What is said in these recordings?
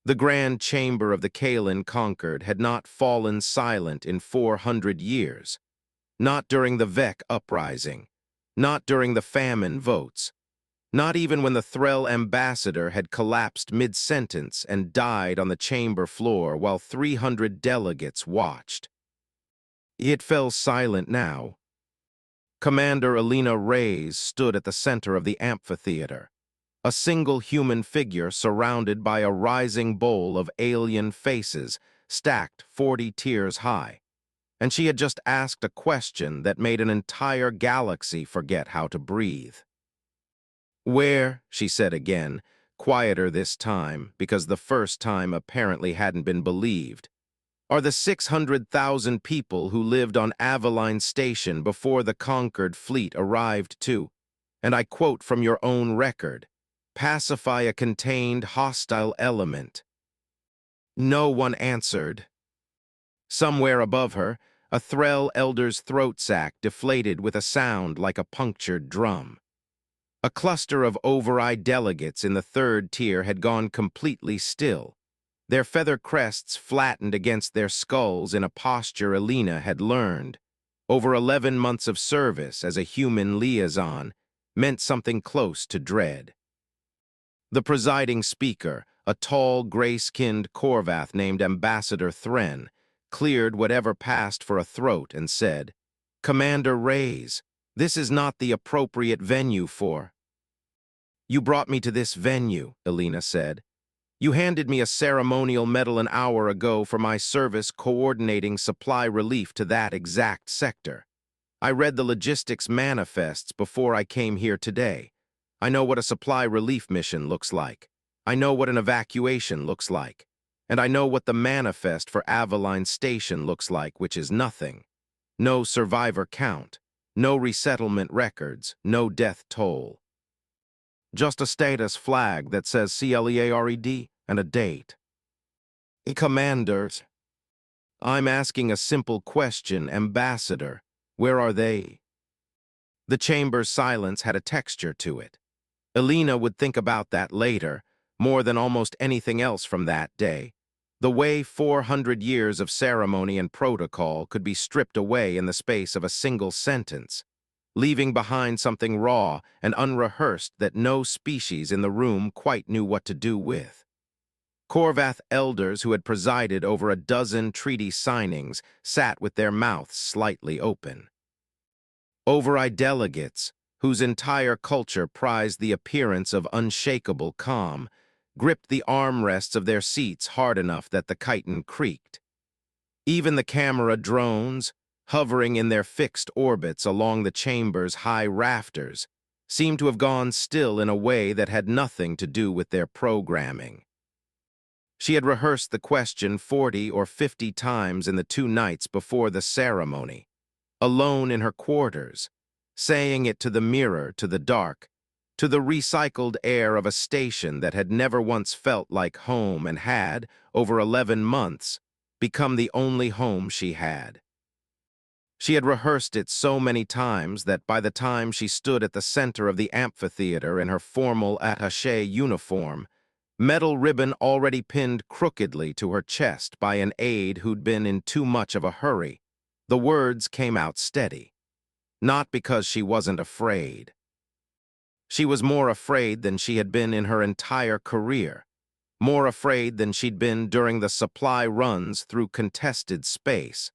The grand chamber of the Kalin conquered had not fallen silent in 400 years, not during the Vec uprising, not during the famine votes, not even when the Threll ambassador had collapsed mid-sentence and died on the chamber floor while 300 delegates watched. It fell silent now. Commander Alina Reyes stood at the center of the amphitheater, a single human figure surrounded by a rising bowl of alien faces stacked 40 tiers high. And she had just asked a question that made an entire galaxy forget how to breathe. "Where," she said again, quieter this time because the first time apparently hadn't been believed, "are the 600,000 people who lived on Aveline Station before the conquered fleet arrived to, and I quote from your own record, pacify a contained hostile element?" No one answered. Somewhere above her, a Threll elder's throat sac deflated with a sound like a punctured drum. A cluster of over-eyed delegates in the third tier had gone completely still, their feather crests flattened against their skulls in a posture Alina had learned, over 11 months of service as a human liaison, meant something close to dread. The presiding speaker, a tall, gray-skinned Korvath named Ambassador Thren, cleared whatever passed for a throat and said, "Commander Reyes, this is not the appropriate venue for—" "You brought me to this venue," Alina said. "You handed me a ceremonial medal an hour ago for my service coordinating supply relief to that exact sector. I read the logistics manifests before I came here today. I know what a supply relief mission looks like. I know what an evacuation looks like. And I know what the manifest for Aveline Station looks like, which is nothing. No survivor count, no resettlement records, no death toll. Just a status flag that says CLEARED and a date. Commanders, I'm asking a simple question, Ambassador. Where are they?" The chamber's silence had a texture to it. Alina would think about that later, more than almost anything else from that day. The way 400 years of ceremony and protocol could be stripped away in the space of a single sentence, leaving behind something raw and unrehearsed that no species in the room quite knew what to do with. Korvath elders who had presided over a dozen treaty signings sat with their mouths slightly open. Over-eyed delegates, whose entire culture prized the appearance of unshakable calm, gripped the armrests of their seats hard enough that the chitin creaked. Even the camera drones, hovering in their fixed orbits along the chamber's high rafters, seemed to have gone still in a way that had nothing to do with their programming. She had rehearsed the question 40 or 50 times in the 2 nights before the ceremony, alone in her quarters, saying it to the mirror, to the dark, to the recycled air of a station that had never once felt like home and had, over 11 months, become the only home she had. She had rehearsed it so many times that by the time she stood at the center of the amphitheater in her formal attaché uniform, metal ribbon already pinned crookedly to her chest by an aide who'd been in too much of a hurry, the words came out steady. Not because she wasn't afraid. She was more afraid than she had been in her entire career, more afraid than she'd been during the supply runs through contested space,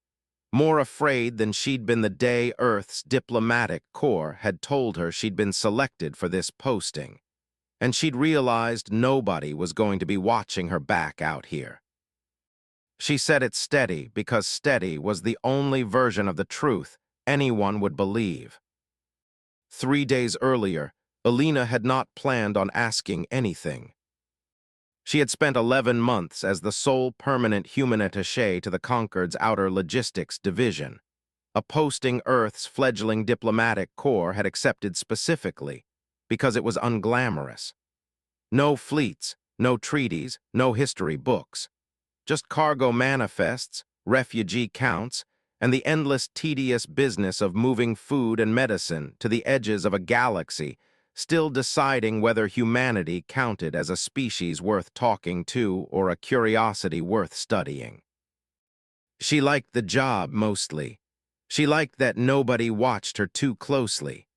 more afraid than she'd been the day Earth's diplomatic corps had told her she'd been selected for this posting, and she'd realized nobody was going to be watching her back out here. She said it steady because steady was the only version of the truth anyone would believe. 3 days earlier, Alina had not planned on asking anything. She had spent 11 months as the sole permanent human attaché to the Concord's outer logistics division, a posting Earth's fledgling diplomatic corps had accepted specifically because it was unglamorous. No fleets, no treaties, no history books. Just cargo manifests, refugee counts, and the endless tedious business of moving food and medicine to the edges of a galaxy still deciding whether humanity counted as a species worth talking to or a curiosity worth studying. She liked the job mostly. She liked that nobody watched her too closely.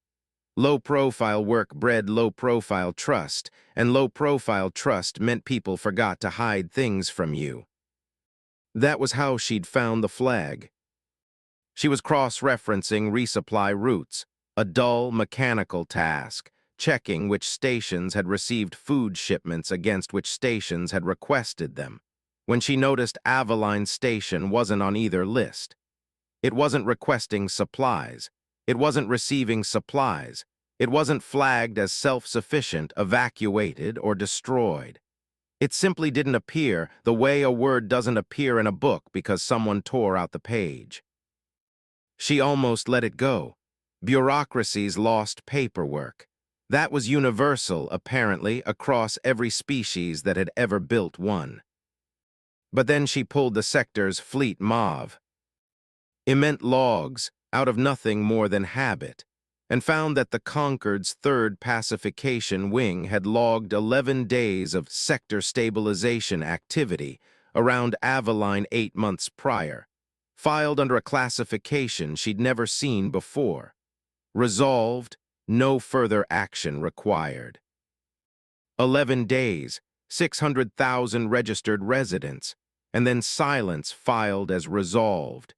Low-profile work bred low-profile trust, and low-profile trust meant people forgot to hide things from you. That was how she'd found the flag. She was cross-referencing resupply routes, a dull, mechanical task, checking which stations had received food shipments against which stations had requested them, when she noticed Aveline Station wasn't on either list. It wasn't requesting supplies. It wasn't receiving supplies. It wasn't flagged as self-sufficient, evacuated, or destroyed. It simply didn't appear the way a word doesn't appear in a book because someone tore out the page. She almost let it go. Bureaucracies lost paperwork. That was universal, apparently, across every species that had ever built one. But then she pulled the sector's fleet mauve. It meant logs, out of nothing more than habit, and found that the Concord's third pacification wing had logged 11 days of sector stabilization activity around Aveline 8 months prior, filed under a classification she'd never seen before. Resolved, no further action required. 11 days, 600,000 registered residents, and then silence filed as resolved.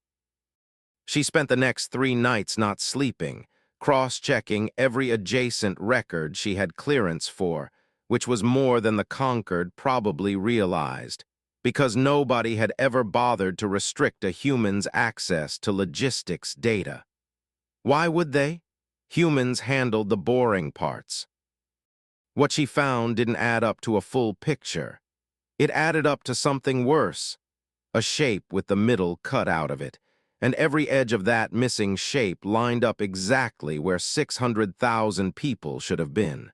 She spent the next 3 nights not sleeping, cross-checking every adjacent record she had clearance for, which was more than the Concord probably realized, because nobody had ever bothered to restrict a human's access to logistics data. Why would they? Humans handled the boring parts. What she found didn't add up to a full picture. It added up to something worse, a shape with the middle cut out of it, and every edge of that missing shape lined up exactly where 600,000 people should have been.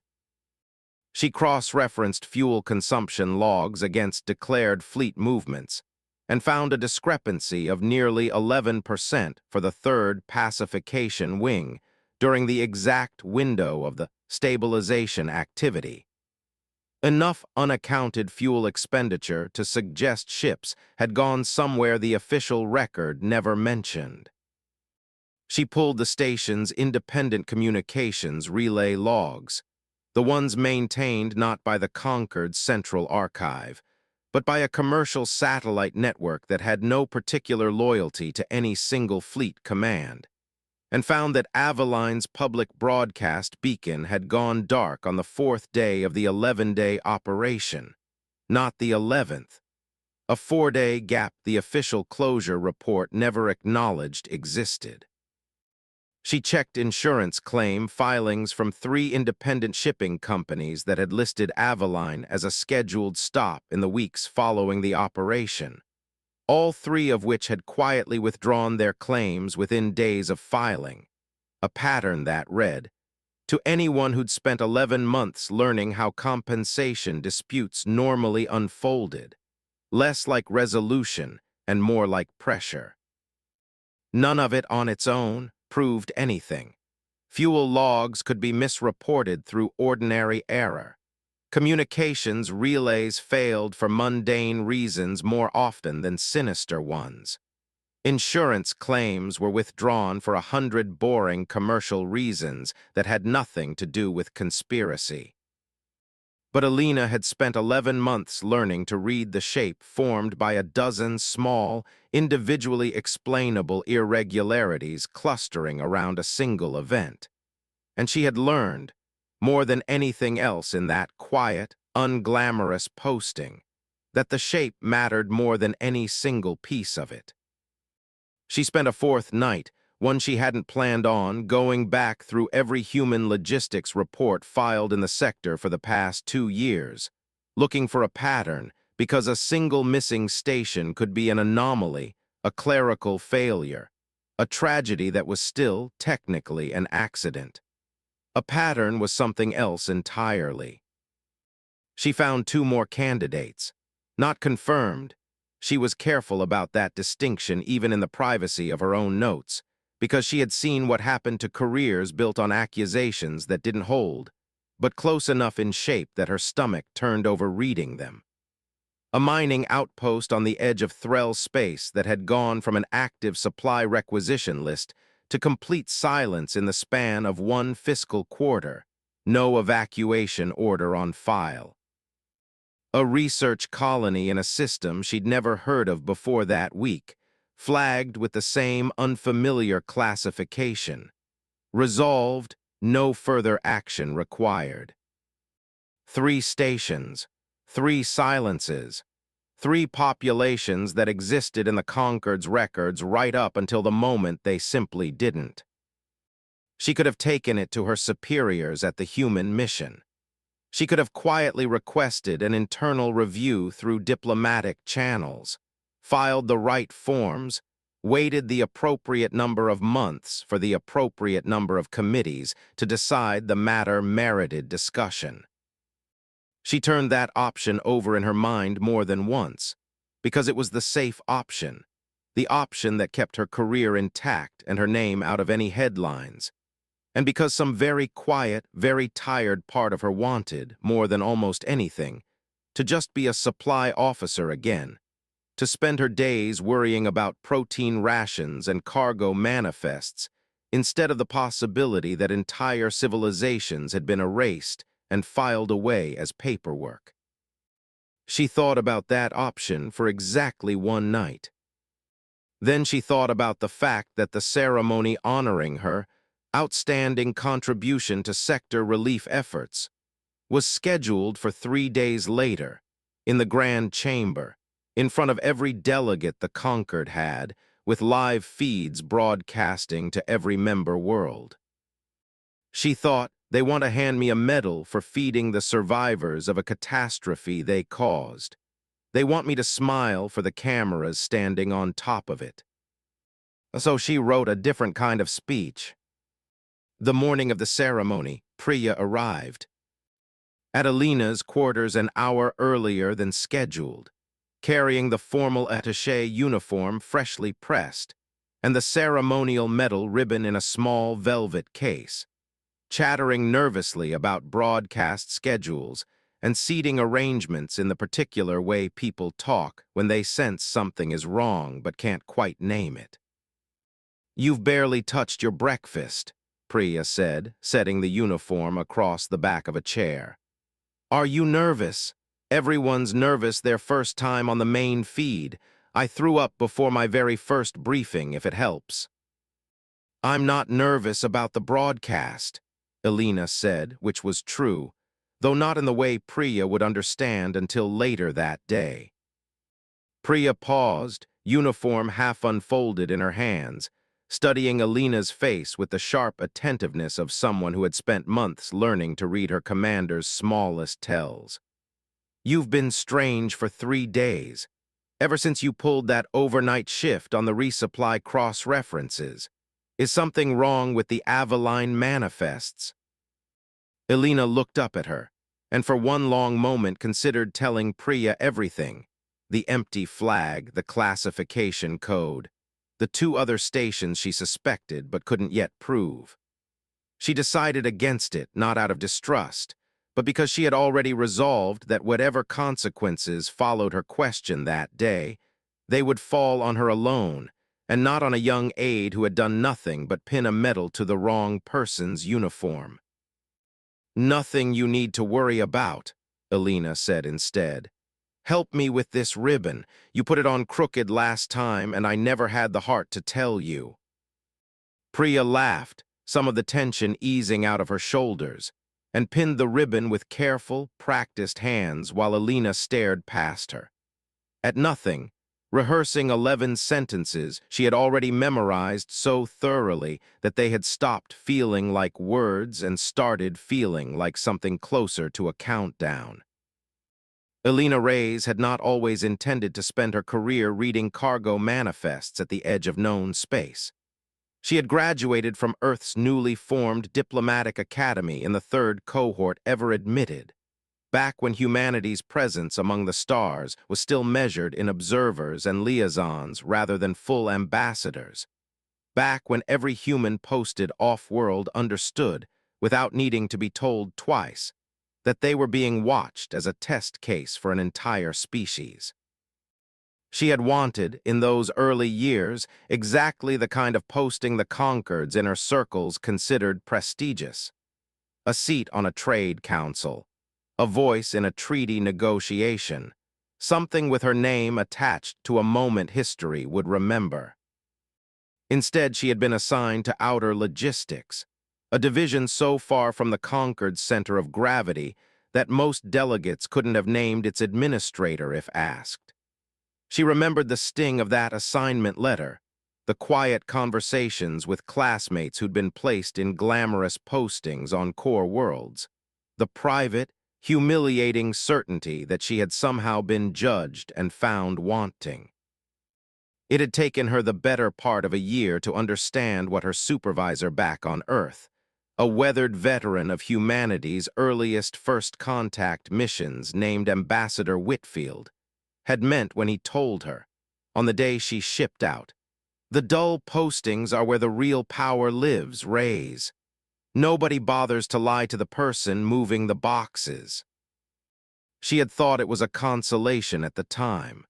She cross-referenced fuel consumption logs against declared fleet movements and found a discrepancy of nearly 11% for the third pacification wing during the exact window of the stabilization activity. Enough unaccounted fuel expenditure to suggest ships had gone somewhere the official record never mentioned. She pulled the station's independent communications relay logs, the ones maintained not by the Concord's central archive, but by a commercial satellite network that had no particular loyalty to any single fleet command, and found that Aveline's public broadcast beacon had gone dark on the 4th day of the 11-day operation, not the 11th, a 4-day gap the official closure report never acknowledged existed. She checked insurance claim filings from 3 independent shipping companies that had listed Aveline as a scheduled stop in the weeks following the operation, all 3 of which had quietly withdrawn their claims within days of filing, a pattern that read, to anyone who'd spent 11 months learning how compensation disputes normally unfolded, less like resolution and more like pressure. None of it on its own proved anything. Fuel logs could be misreported through ordinary error. Communications relays failed for mundane reasons more often than sinister ones. Insurance claims were withdrawn for 100 boring commercial reasons that had nothing to do with conspiracy. But Alina had spent 11 months learning to read the shape formed by a dozen small, individually explainable irregularities clustering around a single event. And she had learned, more than anything else in that quiet, unglamorous posting, that the shape mattered more than any single piece of it. She spent a 4th night, one she hadn't planned on, going back through every human logistics report filed in the sector for the past 2 years, looking for a pattern, because a single missing station could be an anomaly, a clerical failure, a tragedy that was still, technically, an accident. A pattern was something else entirely. She found 2 more candidates, not confirmed. She was careful about that distinction even in the privacy of her own notes, because she had seen what happened to careers built on accusations that didn't hold, but close enough in shape that her stomach turned over reading them. A mining outpost on the edge of Threll space that had gone from an active supply requisition list to complete silence in the span of one fiscal quarter. No evacuation order on file. A research colony in a system she'd never heard of before that week, flagged with the same unfamiliar classification. Resolved, no further action required. 3 stations, 3 silences, 3 populations that existed in the Concord's records right up until the moment they simply didn't. She could have taken it to her superiors at the human mission. She could have quietly requested an internal review through diplomatic channels, filed the right forms, waited the appropriate number of months for the appropriate number of committees to decide the matter merited discussion. She turned that option over in her mind more than once, because it was the safe option, the option that kept her career intact and her name out of any headlines, and because some very quiet, very tired part of her wanted, more than almost anything, to just be a supply officer again, to spend her days worrying about protein rations and cargo manifests, instead of the possibility that entire civilizations had been erased and filed away as paperwork. She thought about that option for exactly one night. Then she thought about the fact that the ceremony honoring her outstanding contribution to sector relief efforts was scheduled for 3 days later, in the Grand Chamber, in front of every delegate the Concord had, with live feeds broadcasting to every member world. She thought, they want to hand me a medal for feeding the survivors of a catastrophe they caused. They want me to smile for the cameras standing on top of it. So she wrote a different kind of speech. The morning of the ceremony, Priya arrived at Alina's quarters an hour earlier than scheduled, carrying the formal attaché uniform freshly pressed and the ceremonial medal ribbon in a small velvet case, chattering nervously about broadcast schedules and seating arrangements in the particular way people talk when they sense something is wrong but can't quite name it. "You've barely touched your breakfast," Priya said, setting the uniform across the back of a chair. "Are you nervous? Everyone's nervous their first time on the main feed. I threw up before my very first briefing, if it helps." "I'm not nervous about the broadcast," Alina said, which was true, though not in the way Priya would understand until later that day. Priya paused, uniform half unfolded in her hands, studying Alina's face with the sharp attentiveness of someone who had spent months learning to read her commander's smallest tells. "You've been strange for 3 days, ever since you pulled that overnight shift on the resupply cross-references. Is something wrong with the Aveline manifests?" Alina looked up at her, and for one long moment considered telling Priya everything: the empty flag, the classification code, the 2 other stations she suspected but couldn't yet prove. She decided against it, not out of distrust, but because she had already resolved that whatever consequences followed her question that day, they would fall on her alone, and not on a young aide who had done nothing but pin a medal to the wrong person's uniform. "Nothing you need to worry about," Alina said instead. "Help me with this ribbon. You put it on crooked last time, and I never had the heart to tell you." Priya laughed, some of the tension easing out of her shoulders, and pinned the ribbon with careful, practiced hands while Alina stared past her. At nothing, rehearsing 11 sentences she had already memorized so thoroughly that they had stopped feeling like words and started feeling like something closer to a countdown. Alina Reyes had not always intended to spend her career reading cargo manifests at the edge of known space. She had graduated from Earth's newly formed diplomatic academy in the 3rd cohort ever admitted, back when humanity's presence among the stars was still measured in observers and liaisons rather than full ambassadors, back when every human posted off-world understood without needing to be told twice, that they were being watched as a test case for an entire species. She had wanted, in those early years, exactly the kind of posting the Concords in her circles considered prestigious. A seat on a trade council, a voice in a treaty negotiation, something with her name attached to a moment history would remember. Instead, she had been assigned to outer logistics, a division so far from the Concord's center of gravity that most delegates couldn't have named its administrator if asked. She remembered the sting of that assignment letter, the quiet conversations with classmates who'd been placed in glamorous postings on core worlds, the private, humiliating certainty that she had somehow been judged and found wanting. It had taken her the better part of a year to understand what her supervisor back on Earth, a weathered veteran of humanity's earliest first contact missions named Ambassador Whitfield, had meant when he told her, on the day she shipped out, "The dull postings are where the real power lives, Rays. Nobody bothers to lie to the person moving the boxes." She had thought it was a consolation at the time.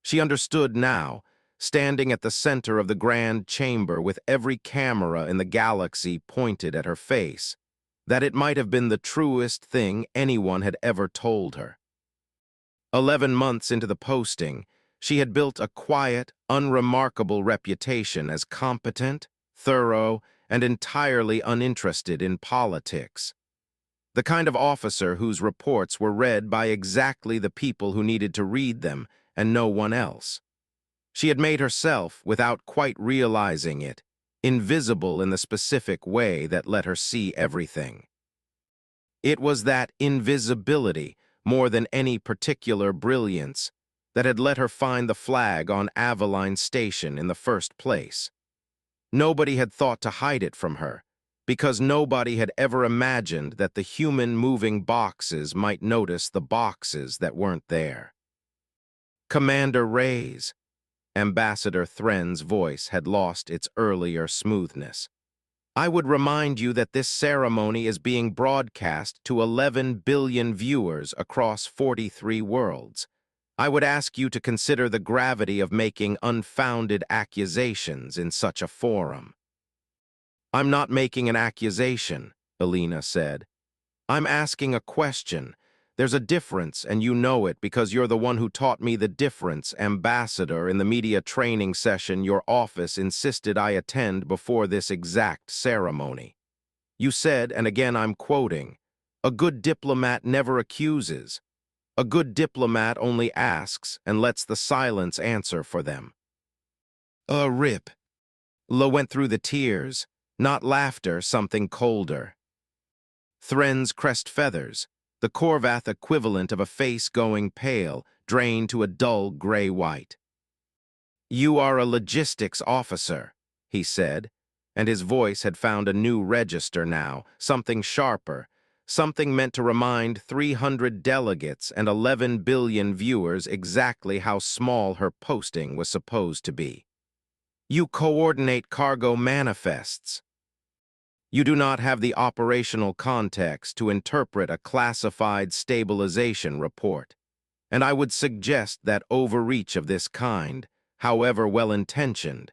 She understood now, standing at the center of the grand chamber with every camera in the galaxy pointed at her face, that it might have been the truest thing anyone had ever told her. 11 months into the posting, she had built a quiet, unremarkable reputation as competent, thorough, and entirely uninterested in politics. The kind of officer whose reports were read by exactly the people who needed to read them and no one else. She had made herself, without quite realizing it, invisible in the specific way that let her see everything. It was that invisibility, more than any particular brilliance, that had let her find the flag on Aveline Station in the first place. Nobody had thought to hide it from her, because nobody had ever imagined that the human moving boxes might notice the boxes that weren't there. "Commander Reyes," Ambassador Thren's voice had lost its earlier smoothness. "I would remind you that this ceremony is being broadcast to 11 billion viewers across 43 worlds. I would ask you to consider the gravity of making unfounded accusations in such a forum." "I'm not making an accusation," Alina said. "I'm asking a question. There's a difference, and you know it because you're the one who taught me the difference, Ambassador, in the media training session your office insisted I attend before this exact ceremony. You said, and again I'm quoting, 'A good diplomat never accuses. A good diplomat only asks and lets the silence answer for them.'" A rip. Lo went through the tears, not laughter, something colder. Thren's crest feathers, the Korvath equivalent of a face going pale, drained to a dull gray-white. "You are a logistics officer," he said, and his voice had found a new register now, something sharper, something meant to remind 300 delegates and 11 billion viewers exactly how small her posting was supposed to be. "You coordinate cargo manifests. You do not have the operational context to interpret a classified stabilization report, and I would suggest that overreach of this kind, however well-intentioned,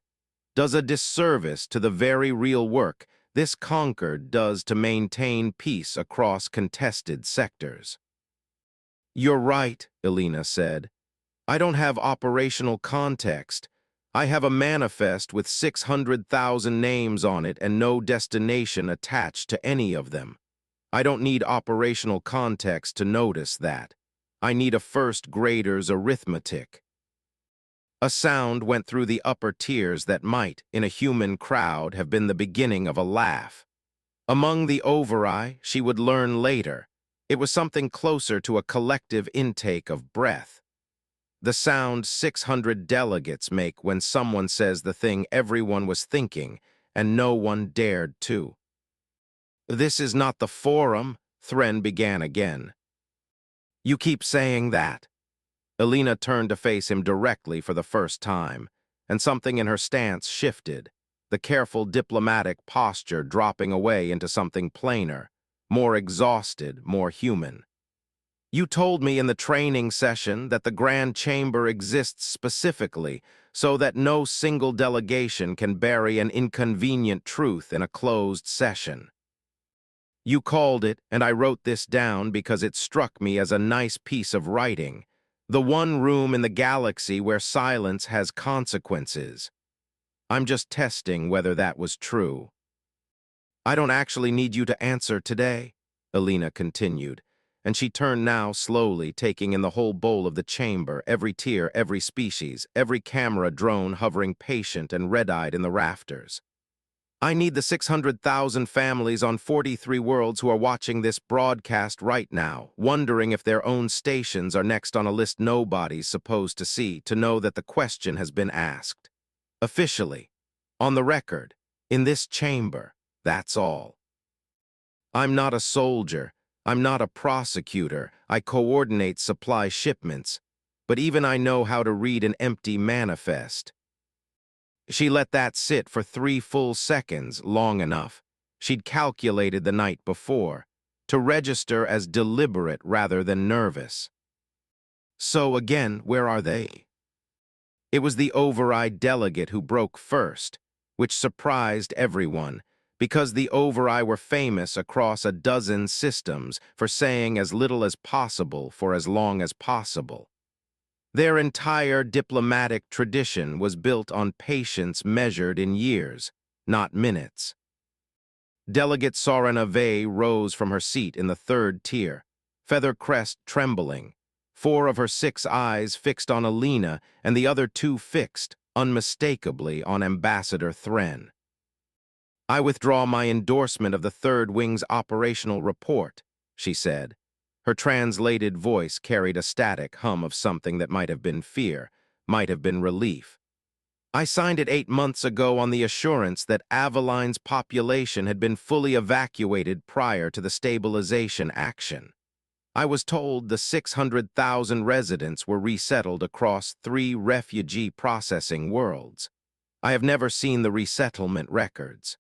does a disservice to the very real work this Concord does to maintain peace across contested sectors." "You're right," Alina said. "I don't have operational context. I have a manifest with 600,000 names on it and no destination attached to any of them. I don't need operational context to notice that. I need a first grader's arithmetic." A sound went through the upper tiers that might, in a human crowd, have been the beginning of a laugh. Among the overi, she would learn later, it was something closer to a collective intake of breath. The sound 600 delegates make when someone says the thing everyone was thinking and no one dared to. "This is not the forum," Thren began again. "You keep saying that." Alina turned to face him directly for the first time, and something in her stance shifted. the careful diplomatic posture dropping away into something plainer, more exhausted, more human. You told me in the training session that the Grand Chamber exists specifically so that no single delegation can bury an inconvenient truth in a closed session. You called it, and I wrote this down because it struck me as a nice piece of writing, the one room in the galaxy where silence has consequences. I'm just testing whether that was true. I don't actually need you to answer today, Alina continued, and she turned now slowly, taking in the whole bowl of the chamber, every tier, every species, every camera drone hovering patient and red-eyed in the rafters. I need the 600,000 families on 43 worlds who are watching this broadcast right now, wondering if their own stations are next on a list nobody's supposed to see, to know that the question has been asked. Officially, on the record, in this chamber, that's all. I'm not a soldier, I'm not a prosecutor, I coordinate supply shipments, but even I know how to read an empty manifest. She let that sit for 3 full seconds, long enough. She'd calculated the night before, to register as deliberate rather than nervous. So again, where are they? It was the override delegate who broke first, which surprised everyone, because the override were famous across a dozen systems for saying as little as possible for as long as possible. Their entire diplomatic tradition was built on patience measured in years, not minutes. Delegate Sorana Vey rose from her seat in the third tier, feather crest trembling, 4 of her 6 eyes fixed on Alina and the other 2 fixed, unmistakably, on Ambassador Thren. I withdraw my endorsement of the Third Wing's operational report, she said. Her translated voice carried a static hum of something that might have been fear, might have been relief. I signed it 8 months ago on the assurance that Aveline's population had been fully evacuated prior to the stabilization action. I was told the 600,000 residents were resettled across 3 refugee processing worlds. I have never seen the resettlement records.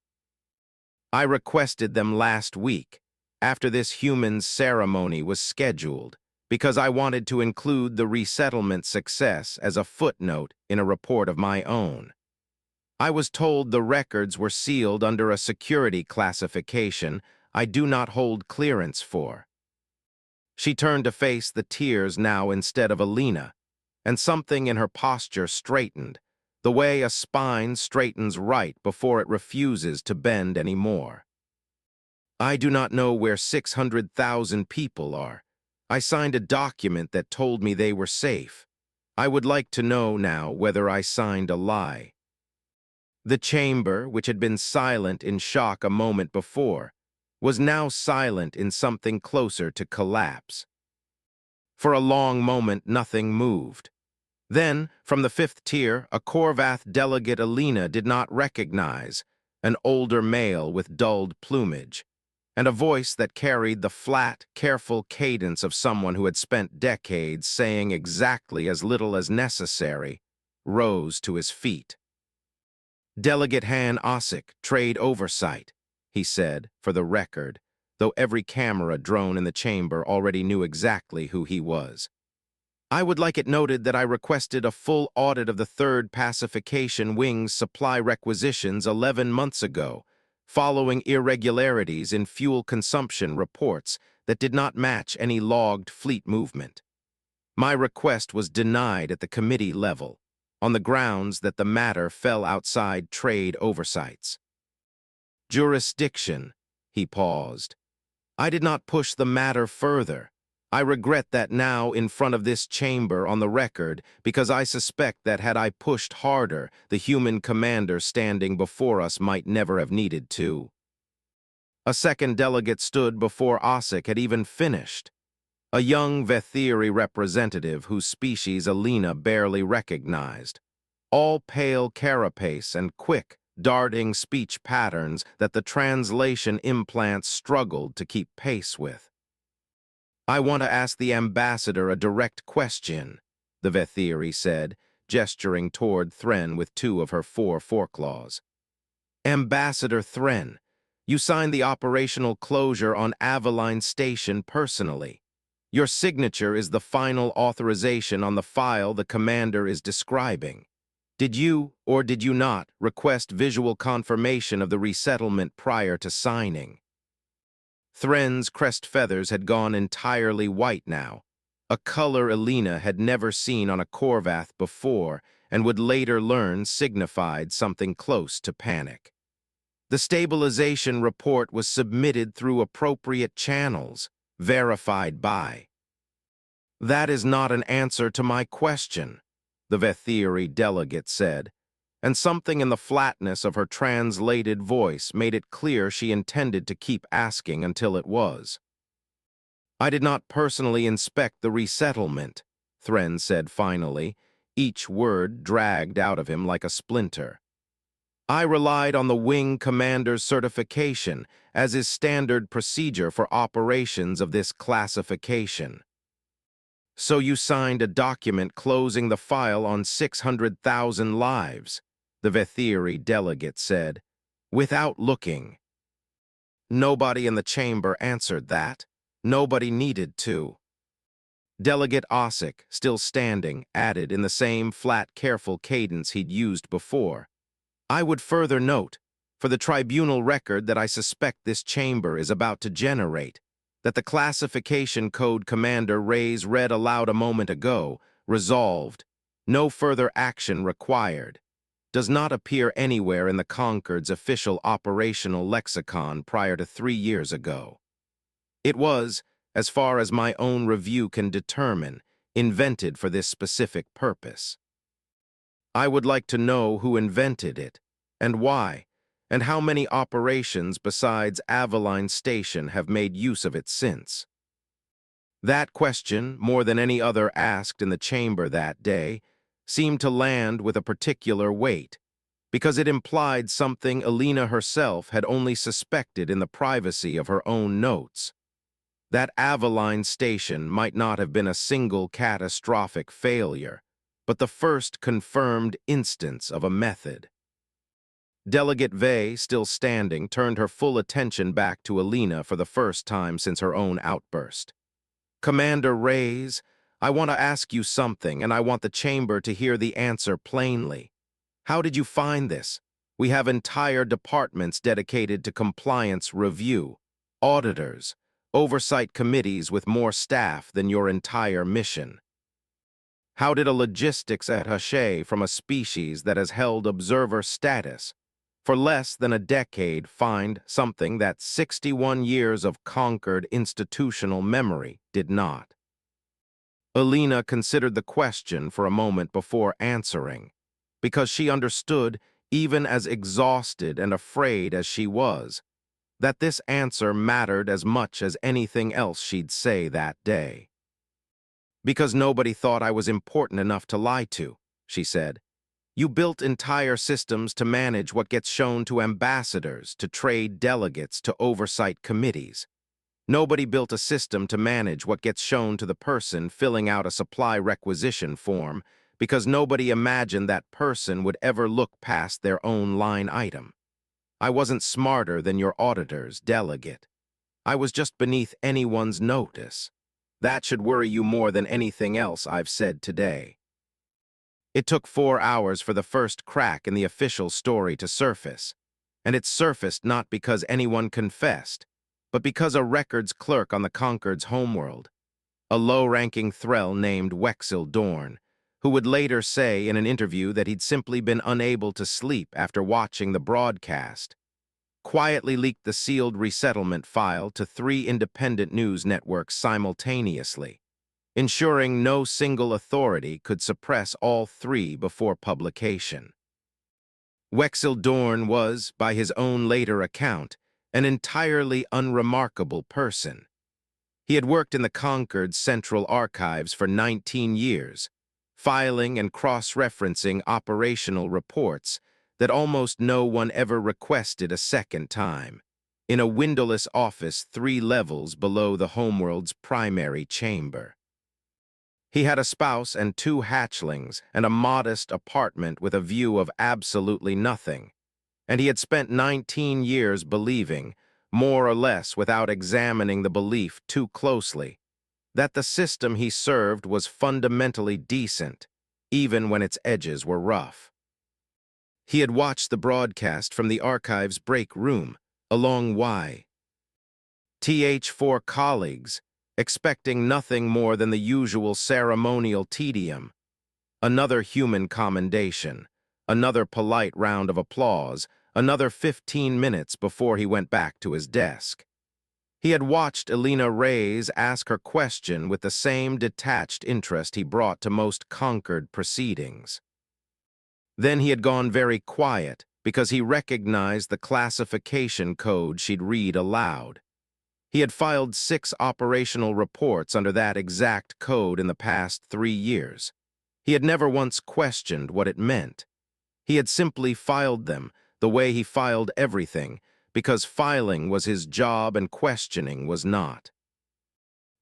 I requested them last week, after this human ceremony was scheduled, because I wanted to include the resettlement success as a footnote in a report of my own. I was told the records were sealed under a security classification I do not hold clearance for. She turned to face the tears now instead of Alina, and something in her posture straightened, the way a spine straightens right before it refuses to bend anymore. I do not know where 600,000 people are. I signed a document that told me they were safe. I would like to know now whether I signed a lie. The chamber, which had been silent in shock a moment before, was now silent in something closer to collapse. For a long moment, nothing moved. Then, from the 5th tier, a Korvath delegate Alina did not recognize, an older male with dulled plumage, and a voice that carried the flat, careful cadence of someone who had spent decades saying exactly as little as necessary, rose to his feet. Delegate Han Ossick, Trade Oversight, he said, for the record, though every camera drone in the chamber already knew exactly who he was. I would like it noted that I requested a full audit of the 3rd Pacification Wing's supply requisitions 11 months ago, following irregularities in fuel consumption reports that did not match any logged fleet movement. My request was denied at the committee level, on the grounds that the matter fell outside trade oversights. Jurisdiction, he paused. I did not push the matter further. I regret that now in front of this chamber on the record, because I suspect that had I pushed harder, the human commander standing before us might never have needed to. A second delegate stood before Ossick had even finished. A young Vethiri representative whose species Alina barely recognized. All pale carapace and quick, darting speech patterns that the translation implants struggled to keep pace with. I want to ask the ambassador a direct question, the Vethiri said, gesturing toward Thren with 2 of her 4 foreclaws. Ambassador Thren, you signed the operational closure on Aveline Station personally. Your signature is the final authorization on the file the commander is describing. Did you, or did you not, request visual confirmation of the resettlement prior to signing? Thren's crest feathers had gone entirely white now, a color Alina had never seen on a Korvath before and would later learn signified something close to panic. The stabilization report was submitted through appropriate channels, verified by. That is not an answer to my question, the Vethiri delegate said, and something in the flatness of her translated voice made it clear she intended to keep asking until it was. I did not personally inspect the resettlement, Thren said finally, each word dragged out of him like a splinter. I relied on the wing commander's certification, as is standard procedure for operations of this classification. So you signed a document closing the file on 600,000 lives, the Vethiri delegate said, without looking. Nobody in the chamber answered that. Nobody needed to. Delegate Ossick, still standing, added in the same flat, careful cadence he'd used before. I would further note, for the tribunal record that I suspect this chamber is about to generate, that the classification code Commander Reyes read aloud a moment ago, resolved, no further action required, does not appear anywhere in the Concord's official operational lexicon prior to 3 years ago. It was, as far as my own review can determine, invented for this specific purpose. I would like to know who invented it, and why, and how many operations besides Aveline Station have made use of it since. That question, more than any other asked in the chamber that day, seemed to land with a particular weight, because it implied something Alina herself had only suspected in the privacy of her own notes. That Aveline Station might not have been a single catastrophic failure, but the first confirmed instance of a method. Delegate Vey, still standing, turned her full attention back to Alina for the first time since her own outburst. Commander Reyes, I want to ask you something, and I want the chamber to hear the answer plainly. How did you find this? We have entire departments dedicated to compliance review, auditors, oversight committees with more staff than your entire mission. How did a logistics attaché from a species that has held observer status for less than a decade find something that 61 years of conquered institutional memory did not? Alina considered the question for a moment before answering, because she understood, even as exhausted and afraid as she was, that this answer mattered as much as anything else she'd say that day. Because nobody thought I was important enough to lie to, she said. You built entire systems to manage what gets shown to ambassadors, to trade delegates, to oversight committees. Nobody built a system to manage what gets shown to the person filling out a supply requisition form, because nobody imagined that person would ever look past their own line item. I wasn't smarter than your auditors, delegate. I was just beneath anyone's notice. That should worry you more than anything else I've said today. It took 4 hours for the first crack in the official story to surface, and it surfaced not because anyone confessed, but because a records clerk on the Concord's homeworld, a low-ranking Threll named Wexil Dorn, who would later say in an interview that he'd simply been unable to sleep after watching the broadcast, quietly leaked the sealed resettlement file to 3 independent news networks simultaneously, ensuring no single authority could suppress all 3 before publication. Wexil Dorn was, by his own later account, an entirely unremarkable person. He had worked in the Concord's Central Archives for 19 years, filing and cross-referencing operational reports that almost no one ever requested a second time, in a windowless office 3 levels below the homeworld's primary chamber. He had a spouse and 2 hatchlings and a modest apartment with a view of absolutely nothing, and he had spent 19 years believing, more or less without examining the belief too closely, that the system he served was fundamentally decent, even when its edges were rough. He had watched the broadcast from the archive's break room, along YTH4 colleagues, expecting nothing more than the usual ceremonial tedium. Another human commendation, another polite round of applause, another 15 minutes before he went back to his desk. He had watched Elena Reyes ask her question with the same detached interest he brought to most Concord proceedings. Then he had gone very quiet because he recognized the classification code she'd read aloud. He had filed 6 operational reports under that exact code in the past 3 years. He had never once questioned what it meant. He had simply filed them the way he filed everything, because filing was his job and questioning was not.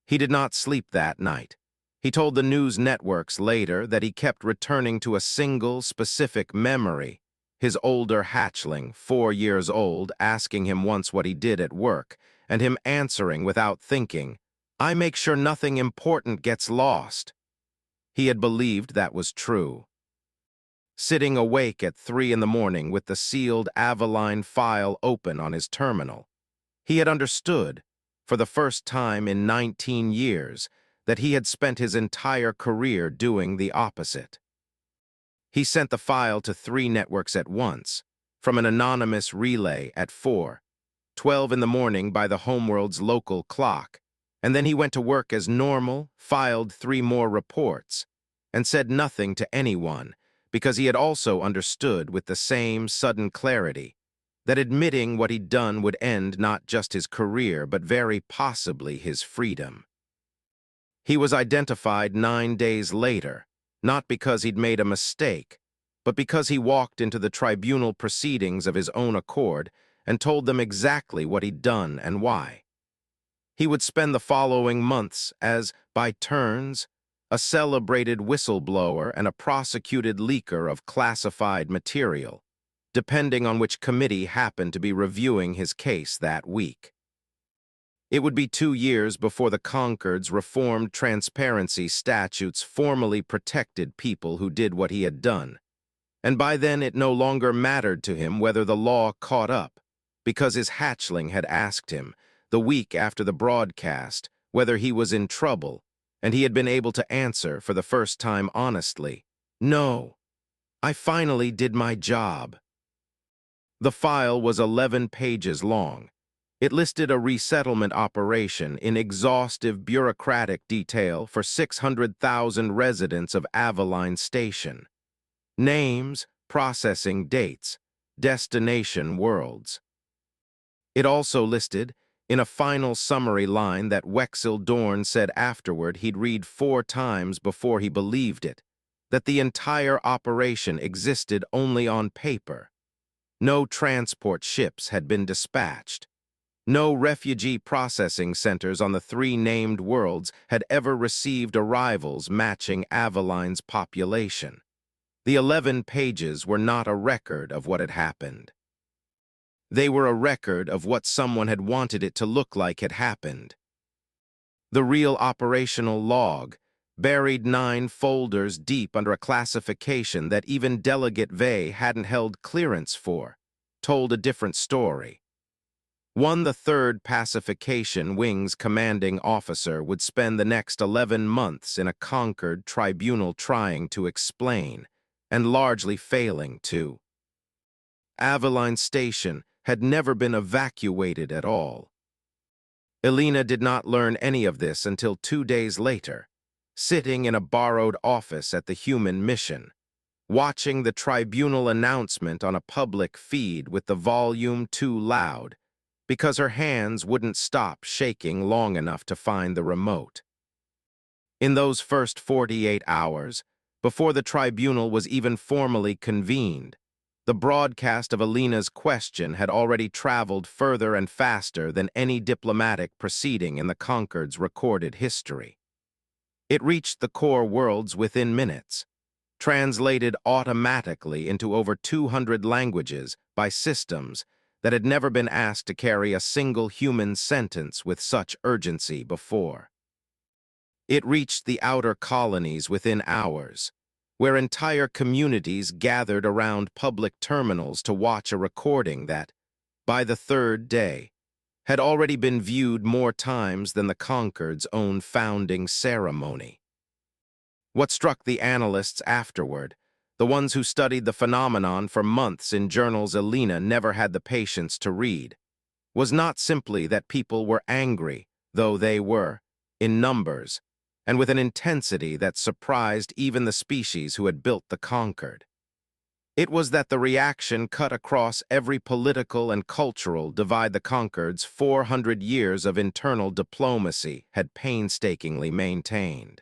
He did not sleep that night. He told the news networks later that he kept returning to a single specific memory, his older hatchling, 4 years old, asking him once what he did at work, and him answering without thinking, "I make sure nothing important gets lost." He had believed that was true. Sitting awake at 3 in the morning with the sealed Avaline file open on his terminal, he had understood, for the first time in 19 years, that he had spent his entire career doing the opposite. He sent the file to 3 networks at once, from an anonymous relay at 4:12 in the morning by the homeworld's local clock, and then he went to work as normal, filed 3 more reports, and said nothing to anyone, because he had also understood with the same sudden clarity that admitting what he'd done would end not just his career, but very possibly his freedom. He was identified 9 days later, not because he'd made a mistake, but because he walked into the tribunal proceedings of his own accord and told them exactly what he'd done and why. He would spend the following months as, by turns, a celebrated whistleblower and a prosecuted leaker of classified material, depending on which committee happened to be reviewing his case that week. It would be 2 years before the Concord's reformed transparency statutes formally protected people who did what he had done, and by then it no longer mattered to him whether the law caught up, because his hatchling had asked him, the week after the broadcast, whether he was in trouble, and he had been able to answer, for the first time honestly, "No, I finally did my job." The file was 11 pages long. It listed a resettlement operation in exhaustive bureaucratic detail for 600,000 residents of Avaline Station. Names, processing dates, destination worlds. It also listed, in a final summary line that Wexel Dorn said afterward he'd read 4 times before he believed it, that the entire operation existed only on paper. No transport ships had been dispatched. No refugee processing centers on the 3 named worlds had ever received arrivals matching Avaline's population. The 11 pages were not a record of what had happened. They were a record of what someone had wanted it to look like had happened. The real operational log, buried 9 folders deep under a classification that even Delegate Vey hadn't held clearance for, told a different story. One, the 3rd Pacification Wing's commanding officer would spend the next 11 months in a Concord tribunal trying to explain, and largely failing to. Avaline Station had never been evacuated at all. Elena did not learn any of this until 2 days later, sitting in a borrowed office at the Human Mission, watching the tribunal announcement on a public feed with the volume too loud, because her hands wouldn't stop shaking long enough to find the remote. In those first 48 hours, before the tribunal was even formally convened, the broadcast of Elena's question had already traveled further and faster than any diplomatic proceeding in the Concord's recorded history. It reached the core worlds within minutes, translated automatically into over 200 languages by systems that had never been asked to carry a single human sentence with such urgency before. It reached the outer colonies within hours, where entire communities gathered around public terminals to watch a recording that, by the third day, had already been viewed more times than the Concord's own founding ceremony. What struck the analysts afterward, the ones who studied the phenomenon for months in journals Alina never had the patience to read, was not simply that people were angry, though they were, in numbers, and with an intensity that surprised even the species who had built the Concorde. It was that the reaction cut across every political and cultural divide the Concorde's 400 years of internal diplomacy had painstakingly maintained.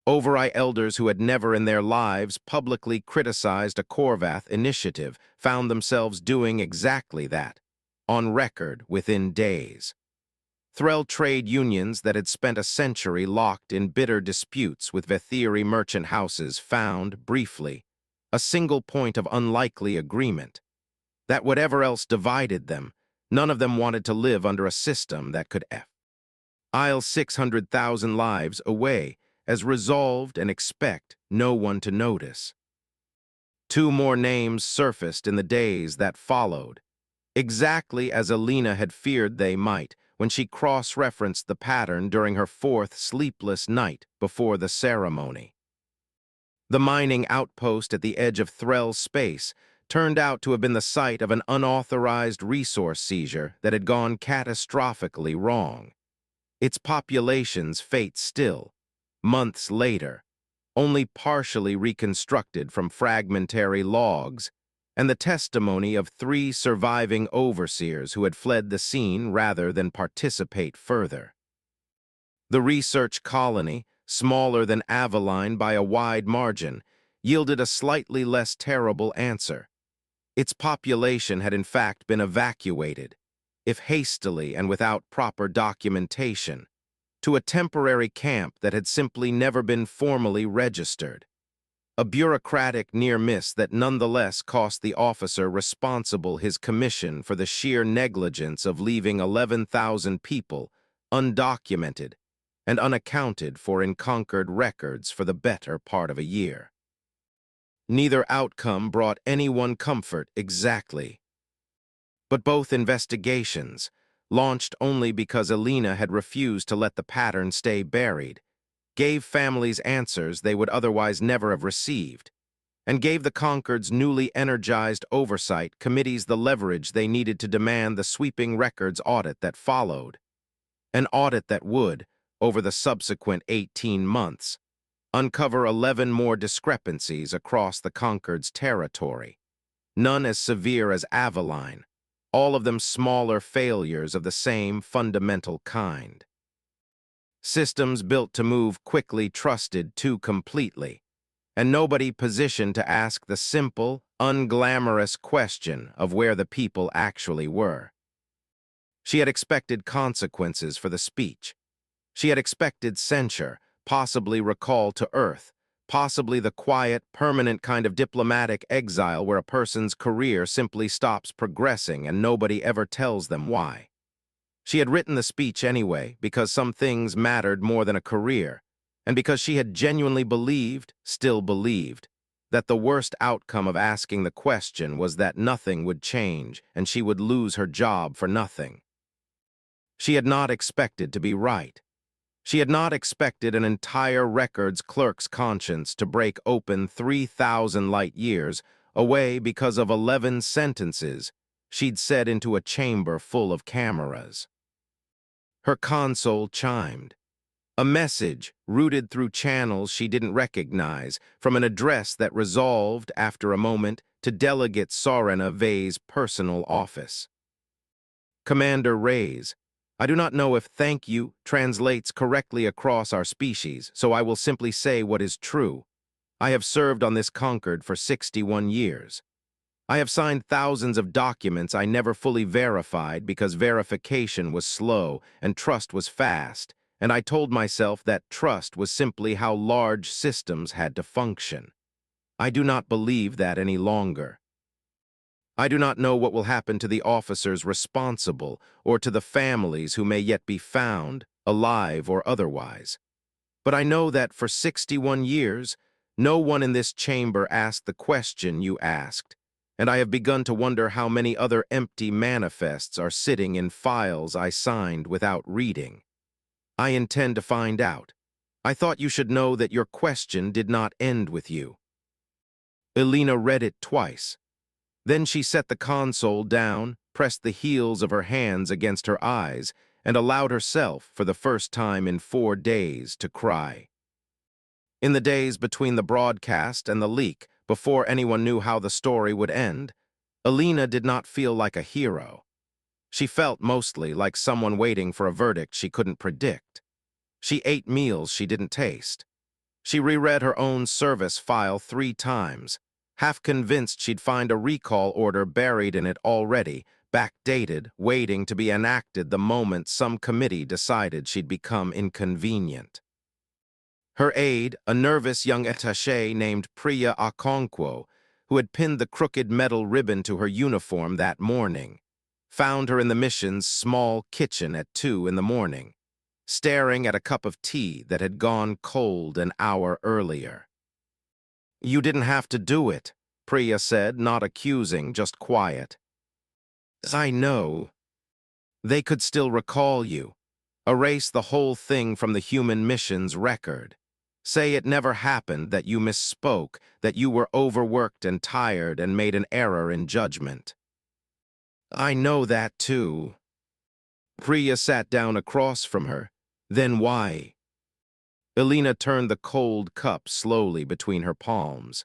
Overeye elders who had never in their lives publicly criticized a Korvath initiative found themselves doing exactly that, on record within days. Threll trade unions that had spent a century locked in bitter disputes with Vethiri merchant houses found, briefly, a single point of unlikely agreement, that whatever else divided them, none of them wanted to live under a system that could Isle 600,000 lives away, as resolved and expect no one to notice. Two more names surfaced in the days that followed, exactly as Alina had feared they might when she cross-referenced the pattern during her fourth sleepless night before the ceremony. The mining outpost at the edge of Threll's space turned out to have been the site of an unauthorized resource seizure that had gone catastrophically wrong. Its population's fate still, months later, only partially reconstructed from fragmentary logs, and the testimony of 3 surviving overseers who had fled the scene rather than participate further. The research colony, smaller than Aveline by a wide margin, yielded a slightly less terrible answer. Its population had in fact been evacuated, if hastily and without proper documentation, to a temporary camp that had simply never been formally registered. A bureaucratic near-miss that nonetheless cost the officer responsible his commission for the sheer negligence of leaving 11,000 people undocumented and unaccounted for in Concord records for the better part of a year. Neither outcome brought anyone comfort exactly. But both investigations, launched only because Alina had refused to let the pattern stay buried, gave families answers they would otherwise never have received, and gave the Concord's newly energized oversight committees the leverage they needed to demand the sweeping records audit that followed. An audit that would, over the subsequent 18 months, uncover 11 more discrepancies across the Concord's territory, none as severe as Aveline, all of them smaller failures of the same fundamental kind. Systems built to move quickly trusted too completely, and nobody positioned to ask the simple, unglamorous question of where the people actually were. She had expected consequences for the speech. She had expected censure, possibly recall to Earth, possibly the quiet, permanent kind of diplomatic exile where a person's career simply stops progressing and nobody ever tells them why. She had written the speech anyway because some things mattered more than a career, and because she had genuinely believed, still believed, that the worst outcome of asking the question was that nothing would change and she would lose her job for nothing. She had not expected to be right. She had not expected an entire records clerk's conscience to break open 3,000 light years away because of 11 sentences she'd said into a chamber full of cameras. Her console chimed. A message, routed through channels she didn't recognize, from an address that resolved, after a moment, to Delegate Sorena Vey's personal office. Commander Reyes, I do not know if "thank you" translates correctly across our species, so I will simply say what is true. I have served on this Concorde for 61 years. I have signed thousands of documents I never fully verified because verification was slow and trust was fast, and I told myself that trust was simply how large systems had to function. I do not believe that any longer. I do not know what will happen to the officers responsible or to the families who may yet be found, alive or otherwise. But I know that for 61 years, no one in this chamber asked the question you asked, and I have begun to wonder how many other empty manifests are sitting in files I signed without reading. I intend to find out. I thought you should know that your question did not end with you. Elena read it twice. Then she set the console down, pressed the heels of her hands against her eyes, and allowed herself, for the first time in 4 days, to cry. In the days between the broadcast and the leak, before anyone knew how the story would end, Elena did not feel like a hero. She felt mostly like someone waiting for a verdict she couldn't predict. She ate meals she didn't taste. She reread her own service file 3 times, half convinced she'd find a recall order buried in it already, backdated, waiting to be enacted the moment some committee decided she'd become inconvenient. Her aide, a nervous young attaché named Priya Okonkwo, who had pinned the crooked metal ribbon to her uniform that morning, found her in the mission's small kitchen at 2 in the morning, staring at a cup of tea that had gone cold an hour earlier. "You didn't have to do it," Priya said, not accusing, just quiet. "I know. They could still recall you, erase the whole thing from the human mission's record. Say it never happened, that you misspoke, that you were overworked and tired and made an error in judgment." "I know that too." Priya sat down across from her. "Then why?" Elena turned the cold cup slowly between her palms.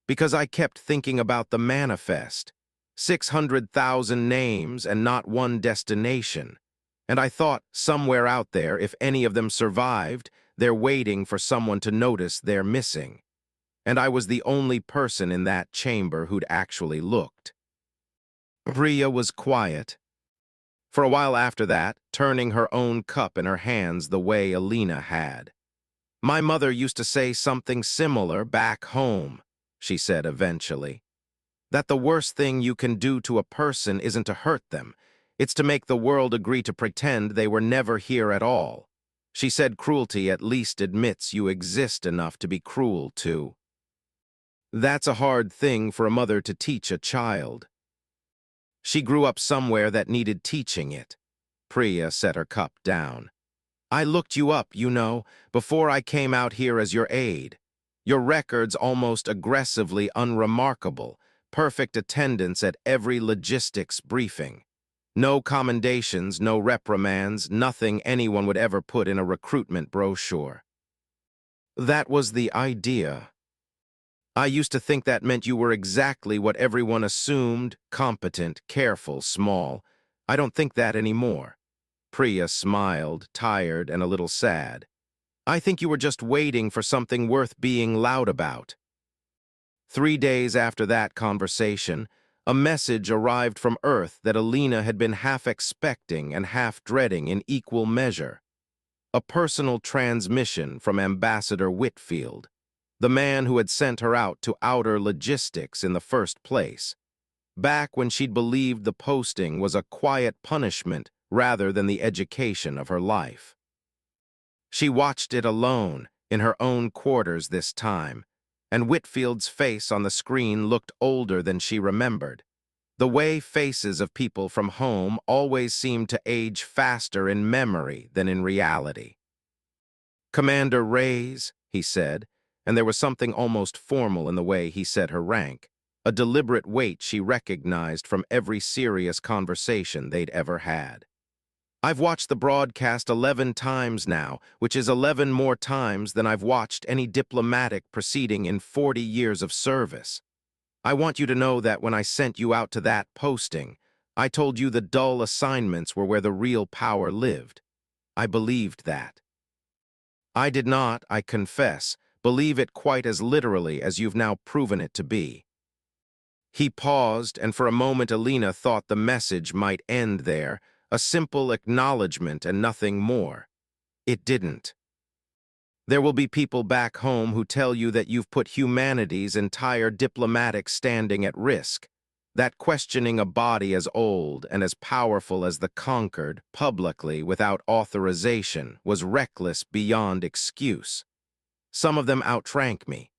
"Because I kept thinking about the manifest. 600,000 names and not one destination. And I thought, somewhere out there, if any of them survived, they're waiting for someone to notice they're missing. And I was the only person in that chamber who'd actually looked." Priya was quiet. For a while after that, turning her own cup in her hands the way Elena had. "My mother used to say something similar back home," she said eventually. "That the worst thing you can do to a person isn't to hurt them. It's to make the world agree to pretend they were never here at all. She said cruelty at least admits you exist enough to be cruel to." That's a hard thing for a mother to teach a child. She grew up somewhere that needed teaching it. Priya set her cup down. "I looked you up, you know, before I came out here as your aide. Your record's almost aggressively unremarkable, perfect attendance at every logistics briefing. No commendations, no reprimands, nothing anyone would ever put in a recruitment brochure." "That was the idea. I used to think that meant you were exactly what everyone assumed: competent, careful, small. I don't think that anymore." Priya smiled, tired and a little sad. "I think you were just waiting for something worth being loud about." 3 days after that conversation, a message arrived from Earth that Elena had been half expecting and half dreading in equal measure. A personal transmission from Ambassador Whitfield, the man who had sent her out to outer logistics in the first place, back when she'd believed the posting was a quiet punishment rather than the education of her life. She watched it alone, in her own quarters this time, and Whitfield's face on the screen looked older than she remembered. The way faces of people from home always seemed to age faster in memory than in reality. "Commander Reyes," he said, and there was something almost formal in the way he said her rank, a deliberate weight she recognized from every serious conversation they'd ever had. "I've watched the broadcast 11 times now, which is 11 more times than I've watched any diplomatic proceeding in 40 years of service. I want you to know that when I sent you out to that posting, I told you the dull assignments were where the real power lived. I believed that. I did not, I confess, believe it quite as literally as you've now proven it to be." He paused, and for a moment Elena thought the message might end there, a simple acknowledgement and nothing more. It didn't. There will be people back home who tell you that you've put humanity's entire diplomatic standing at risk, that questioning a body as old and as powerful as the conquered, publicly, without authorization, was reckless beyond excuse. Some of them outrank me.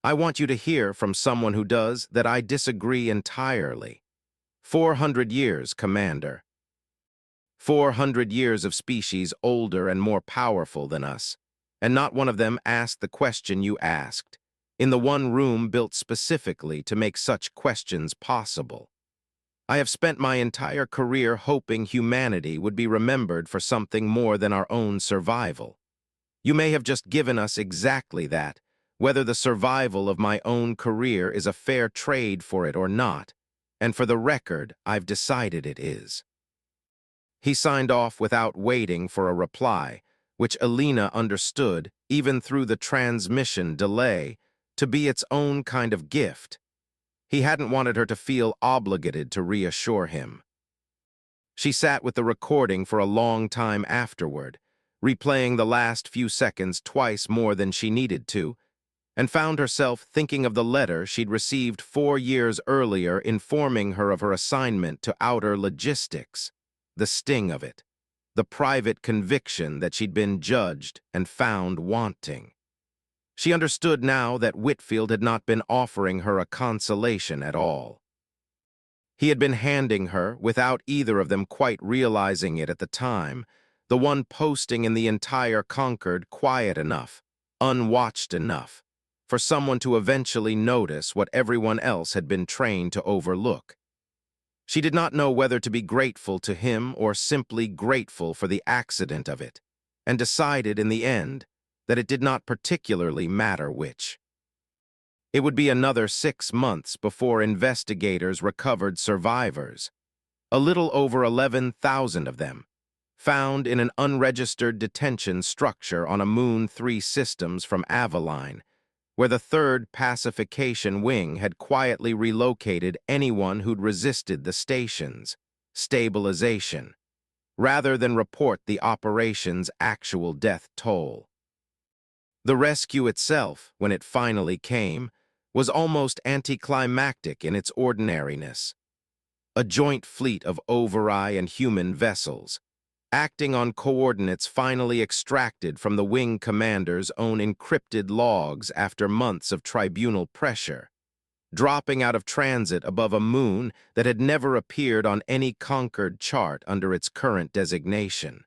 I want you to hear from someone who does that I disagree entirely. 400 years, Commander. 400 years of species older and more powerful than us, and not one of them asked the question you asked, in the one room built specifically to make such questions possible. I have spent my entire career hoping humanity would be remembered for something more than our own survival. You may have just given us exactly that, whether the survival of my own career is a fair trade for it or not, and for the record, I've decided it is. He signed off without waiting for a reply, which Alina understood, even through the transmission delay, to be its own kind of gift. He hadn't wanted her to feel obligated to reassure him. She sat with the recording for a long time afterward, replaying the last few seconds twice more than she needed to, and found herself thinking of the letter she'd received 4 years earlier informing her of her assignment to outer logistics, the sting of it, the private conviction that she'd been judged and found wanting. She understood now that Whitfield had not been offering her a consolation at all. He had been handing her, without either of them quite realizing it at the time, the one posting in the entire Concord quiet enough, unwatched enough, for someone to eventually notice what everyone else had been trained to overlook. She did not know whether to be grateful to him or simply grateful for the accident of it, and decided in the end that it did not particularly matter which. It would be another 6 months before investigators recovered survivors, a little over 11,000 of them, found in an unregistered detention structure on a Moon 3 systems from Aveline, where the 3rd Pacification Wing had quietly relocated anyone who'd resisted the station's stabilization, rather than report the operation's actual death toll. The rescue itself, when it finally came, was almost anticlimactic in its ordinariness. A joint fleet of Overi and human vessels, acting on coordinates finally extracted from the wing commander's own encrypted logs after months of tribunal pressure, dropping out of transit above a moon that had never appeared on any conquered chart under its current designation.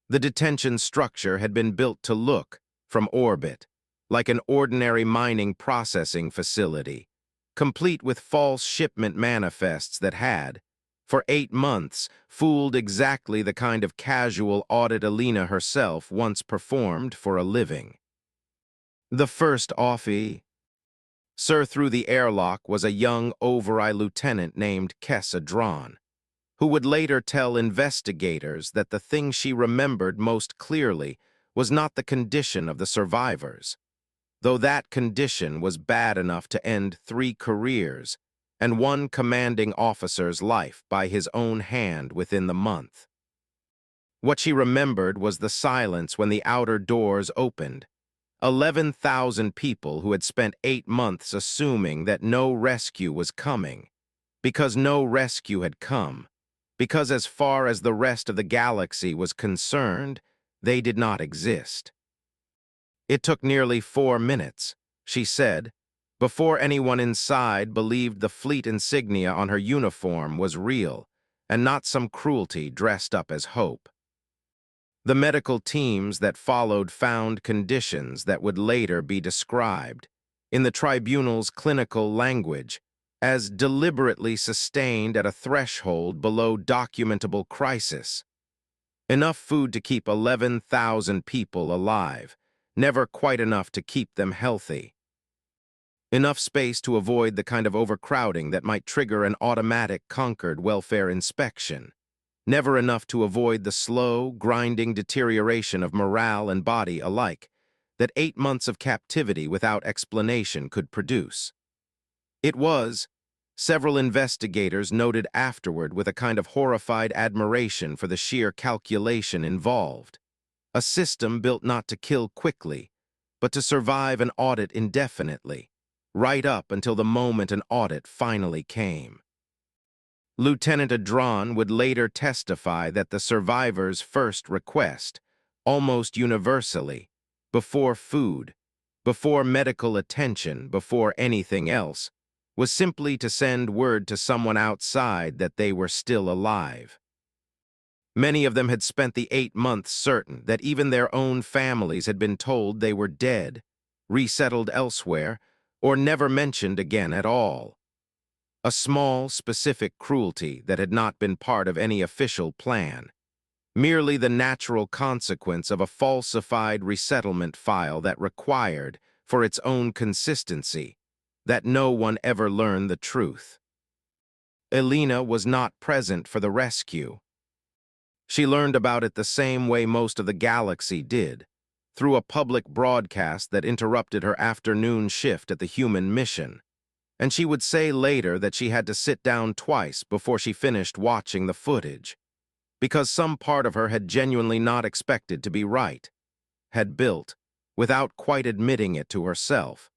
The detention structure had been built to look, from orbit, like an ordinary mining processing facility, complete with false shipment manifests that had, for 8 months, fooled exactly the kind of casual audit Alina herself once performed for a living. The first offie. Sir through the airlock was a young Overi lieutenant named Kessa Drawn, who would later tell investigators that the thing she remembered most clearly was not the condition of the survivors, though that condition was bad enough to end 3 careers and 1 commanding officer's life by his own hand within the month. What she remembered was the silence when the outer doors opened. 11,000 people who had spent 8 months assuming that no rescue was coming, because no rescue had come, because as far as the rest of the galaxy was concerned, they did not exist. It took nearly 4 minutes, she said, before anyone inside believed the fleet insignia on her uniform was real and not some cruelty dressed up as hope. The medical teams that followed found conditions that would later be described, in the tribunal's clinical language, as deliberately sustained at a threshold below documentable crisis. Enough food to keep 11,000 people alive, never quite enough to keep them healthy. Enough space to avoid the kind of overcrowding that might trigger an automatic Concord welfare inspection. Never enough to avoid the slow, grinding deterioration of morale and body alike that 8 months of captivity without explanation could produce. It was, several investigators noted afterward with a kind of horrified admiration for the sheer calculation involved, a system built not to kill quickly, but to survive an audit indefinitely, right up until the moment an audit finally came. Lieutenant Adran would later testify that the survivors' first request, almost universally, before food, before medical attention, before anything else, was simply to send word to someone outside that they were still alive. Many of them had spent the 8 months certain that even their own families had been told they were dead, resettled elsewhere, or never mentioned again at all. A small, specific cruelty that had not been part of any official plan, merely the natural consequence of a falsified resettlement file that required, for its own consistency, that no one ever learn the truth. Elena was not present for the rescue. She learned about it the same way most of the galaxy did, through a public broadcast that interrupted her afternoon shift at the human mission. And she would say later that she had to sit down twice before she finished watching the footage, because some part of her had genuinely not expected to be right, had built, without quite admitting it to herself,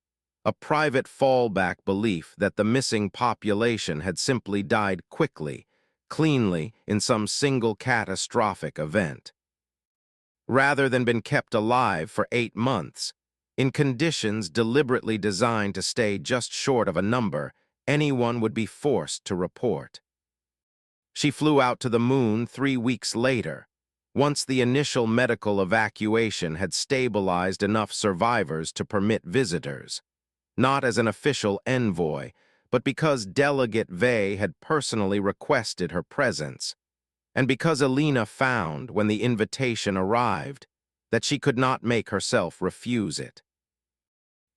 a private fallback belief that the missing population had simply died quickly, cleanly, in some single catastrophic event, rather than been kept alive for 8 months, in conditions deliberately designed to stay just short of a number anyone would be forced to report. She flew out to the moon 3 weeks later, once the initial medical evacuation had stabilized enough survivors to permit visitors, not as an official envoy, but because Delegate Vey had personally requested her presence, and because Elena found, when the invitation arrived, that she could not make herself refuse it.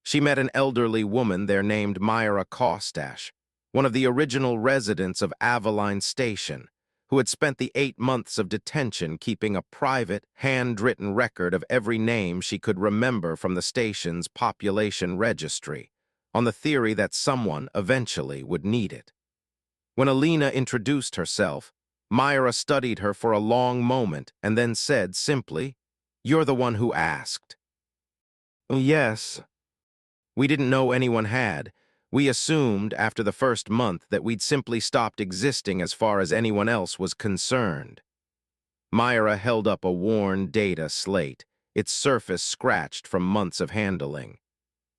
She met an elderly woman there named Myra Kostash, one of the original residents of Aveline Station, who had spent the 8 months of detention keeping a private, handwritten record of every name she could remember from the station's population registry, on the theory that someone eventually would need it. When Elena introduced herself, Myra studied her for a long moment and then said simply, "You're the one who asked." "Yes." We didn't know anyone had. We assumed, after the first month, that we'd simply stopped existing as far as anyone else was concerned. Myra held up a worn data slate, its surface scratched from months of handling.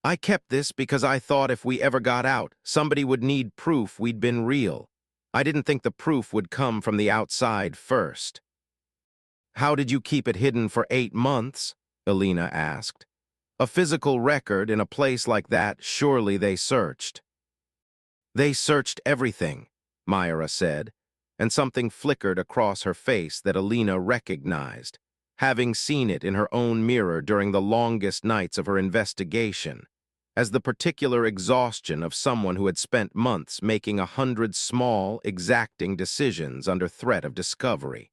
"I kept this because I thought if we ever got out, somebody would need proof we'd been real. I didn't think the proof would come from the outside first." "How did you keep it hidden for 8 months?" Elena asked. "A physical record in a place like that, surely they searched." "They searched everything," Myra said, and something flickered across her face that Elena recognized, having seen it in her own mirror during the longest nights of her investigation, as the particular exhaustion of someone who had spent months making 100 small, exacting decisions under threat of discovery.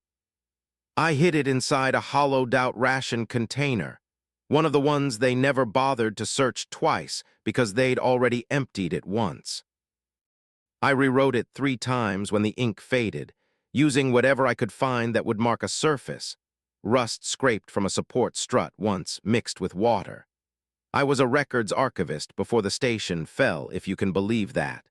"I hid it inside a hollowed-out ration container, one of the ones they never bothered to search twice because they'd already emptied it once. I rewrote it 3 times when the ink faded, using whatever I could find that would mark a surface, rust scraped from a support strut once mixed with water. I was a records archivist before the station fell, if you can believe that.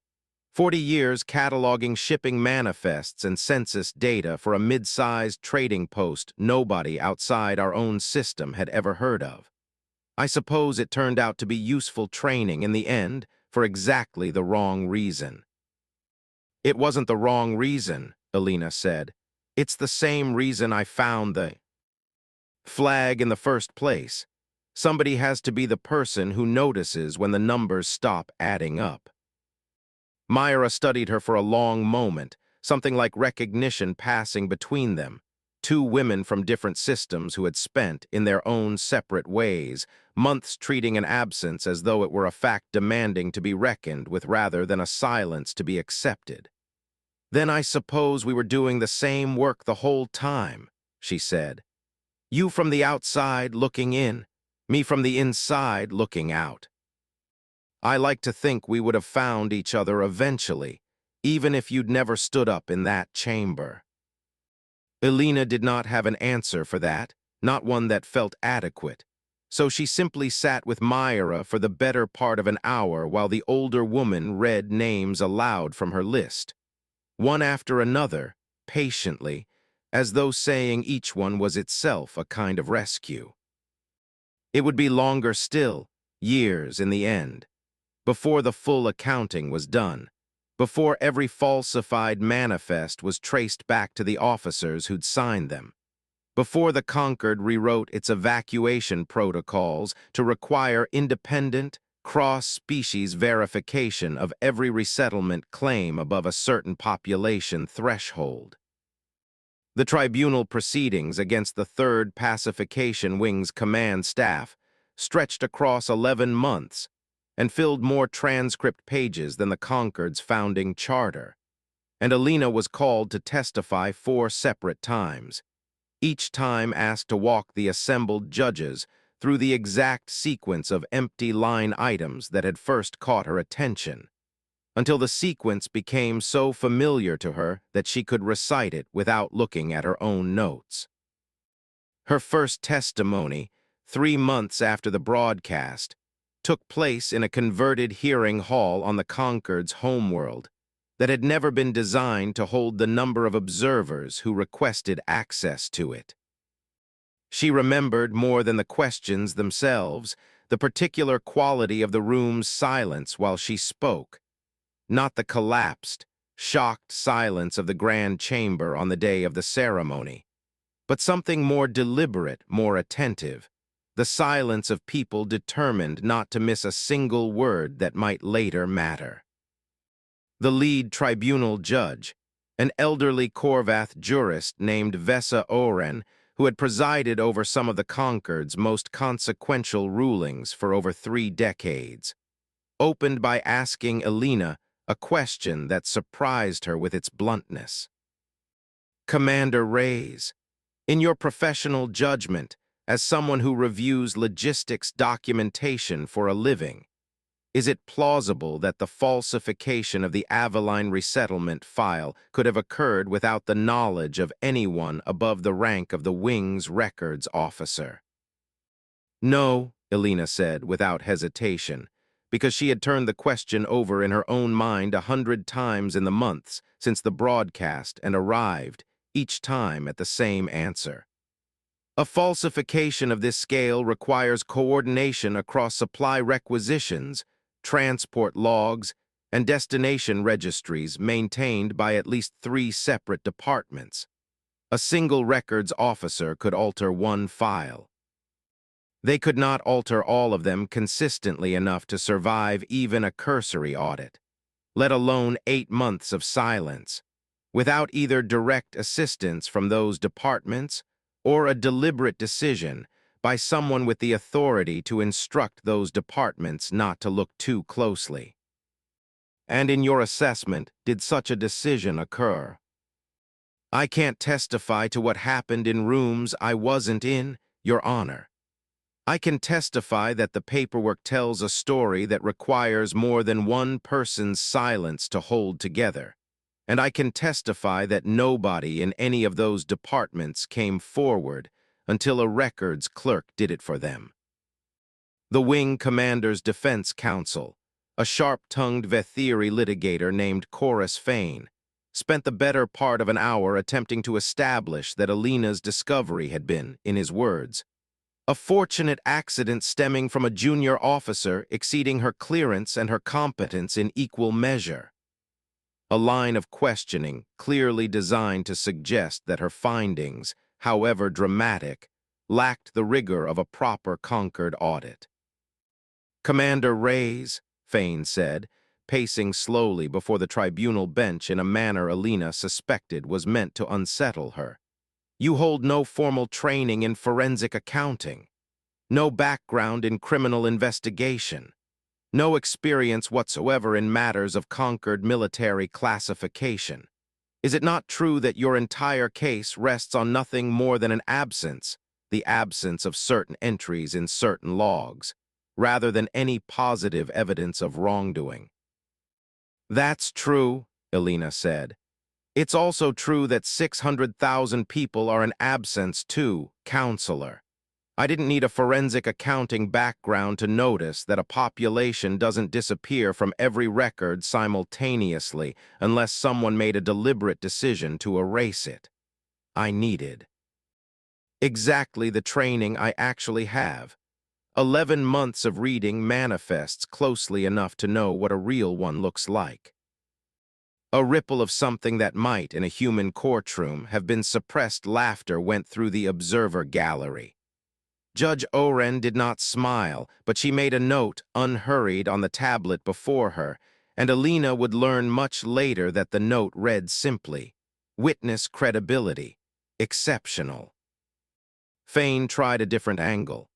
40 years cataloging shipping manifests and census data for a mid-sized trading post nobody outside our own system had ever heard of. I suppose it turned out to be useful training in the end for exactly the wrong reason." "It wasn't the wrong reason," Elena said. "It's the same reason I found the flag in the first place. Somebody has to be the person who notices when the numbers stop adding up." Myra studied her for a long moment, something like recognition passing between them, 2 women from different systems who had spent, in their own separate ways, months treating an absence as though it were a fact demanding to be reckoned with rather than a silence to be accepted. "Then I suppose we were doing the same work the whole time," she said. "You from the outside looking in, me from the inside looking out. I like to think we would have found each other eventually, even if you'd never stood up in that chamber." Elena did not have an answer for that, not one that felt adequate. So she simply sat with Myra for the better part of an hour while the older woman read names aloud from her list, one after another, patiently, as though saying each one was itself a kind of rescue. It would be longer still, years in the end, before the full accounting was done, before every falsified manifest was traced back to the officers who'd signed them, before the Concord rewrote its evacuation protocols to require independent, cross-species verification of every resettlement claim above a certain population threshold. The tribunal proceedings against the 3rd Pacification Wing's command staff stretched across 11 months and filled more transcript pages than the Concord's founding charter. And Alina was called to testify 4 separate times, each time asked to walk the assembled judges through the exact sequence of empty line items that had first caught her attention, until the sequence became so familiar to her that she could recite it without looking at her own notes. Her first testimony, 3 months after the broadcast, took place in a converted hearing hall on the Concord's homeworld that had never been designed to hold the number of observers who requested access to it. She remembered more than the questions themselves, the particular quality of the room's silence while she spoke, not the collapsed, shocked silence of the grand chamber on the day of the ceremony, but something more deliberate, more attentive, the silence of people determined not to miss a single word that might later matter. The lead tribunal judge, an elderly Korvath jurist named Vesa Oren, who had presided over some of the Concord's most consequential rulings for over 3 decades, opened by asking Alina a question that surprised her with its bluntness. Commander Reyes, in your professional judgment, as someone who reviews logistics documentation for a living, is it plausible that the falsification of the Aveline resettlement file could have occurred without the knowledge of anyone above the rank of the Wing's records officer? No, Alina said without hesitation, because she had turned the question over in her own mind 100 times in the months since the broadcast and arrived, each time at the same answer. A falsification of this scale requires coordination across supply requisitions, transport logs, and destination registries maintained by at least 3 separate departments. A single records officer could alter one file. They could not alter all of them consistently enough to survive even a cursory audit, let alone 8 months of silence, without either direct assistance from those departments or a deliberate decision by someone with the authority to instruct those departments not to look too closely. And in your assessment, did such a decision occur? I can't testify to what happened in rooms I wasn't in, Your Honor. I can testify that the paperwork tells a story that requires more than one person's silence to hold together, and I can testify that nobody in any of those departments came forward until a records clerk did it for them. The Wing Commander's Defense Counsel, a sharp-tongued Vethiri litigator named Chorus Fane, spent the better part of an hour attempting to establish that Alina's discovery had been, in his words, a fortunate accident stemming from a junior officer exceeding her clearance and her competence in equal measure. A line of questioning clearly designed to suggest that her findings, however dramatic, lacked the rigor of a proper Concord audit. Commander Reyes, Fane said, pacing slowly before the tribunal bench in a manner Alina suspected was meant to unsettle her. You hold no formal training in forensic accounting, no background in criminal investigation, no experience whatsoever in matters of Concord military classification. Is it not true that your entire case rests on nothing more than an absence, the absence of certain entries in certain logs, rather than any positive evidence of wrongdoing? That's true, Alina said. It's also true that 600,000 people are an absence too, counselor. I didn't need a forensic accounting background to notice that a population doesn't disappear from every record simultaneously unless someone made a deliberate decision to erase it. I needed exactly the training I actually have. 11 months of reading manifests closely enough to know what a real one looks like. A ripple of something that might, in a human courtroom, have been suppressed laughter went through the observer gallery. Judge Oren did not smile, but she made a note, unhurried, on the tablet before her, and Alina would learn much later that the note read simply, "Witness credibility. Exceptional." Fane tried a different angle.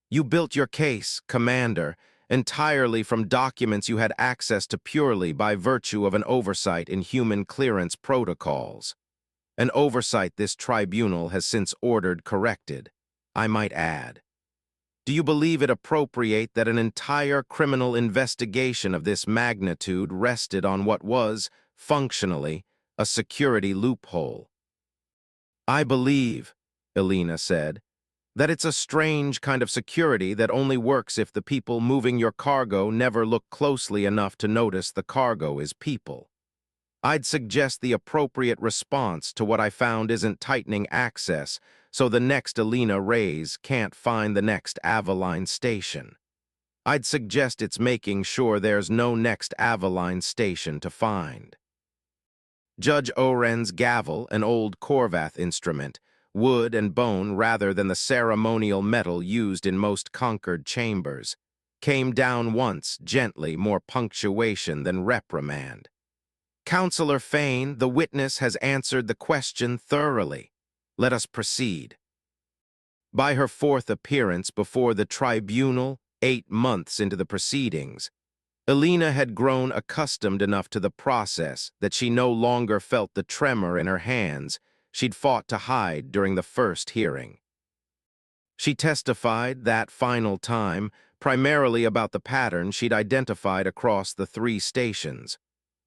"You built your case, Commander, entirely from documents you had access to purely by virtue of an oversight in human clearance protocols. An oversight this tribunal has since ordered corrected, I might add. Do you believe it appropriate that an entire criminal investigation of this magnitude rested on what was, functionally, a security loophole?" "I believe," Alina said, "that it's a strange kind of security that only works if the people moving your cargo never look closely enough to notice the cargo is people. I'd suggest the appropriate response to what I found isn't tightening access so the next Alina Rays can't find the next Aveline station. I'd suggest it's making sure there's no next Aveline station to find." Judge Oren's gavel, an old Korvath instrument, wood and bone rather than the ceremonial metal used in most conquered chambers, came down once, gently, more punctuation than reprimand. "Counselor Fane, the witness has answered the question thoroughly. Let us proceed." By her fourth appearance before the tribunal, 8 months into the proceedings, Alina had grown accustomed enough to the process that she no longer felt the tremor in her hands she'd fought to hide during the first hearing. She testified that final time primarily about the pattern she'd identified across the 3 stations,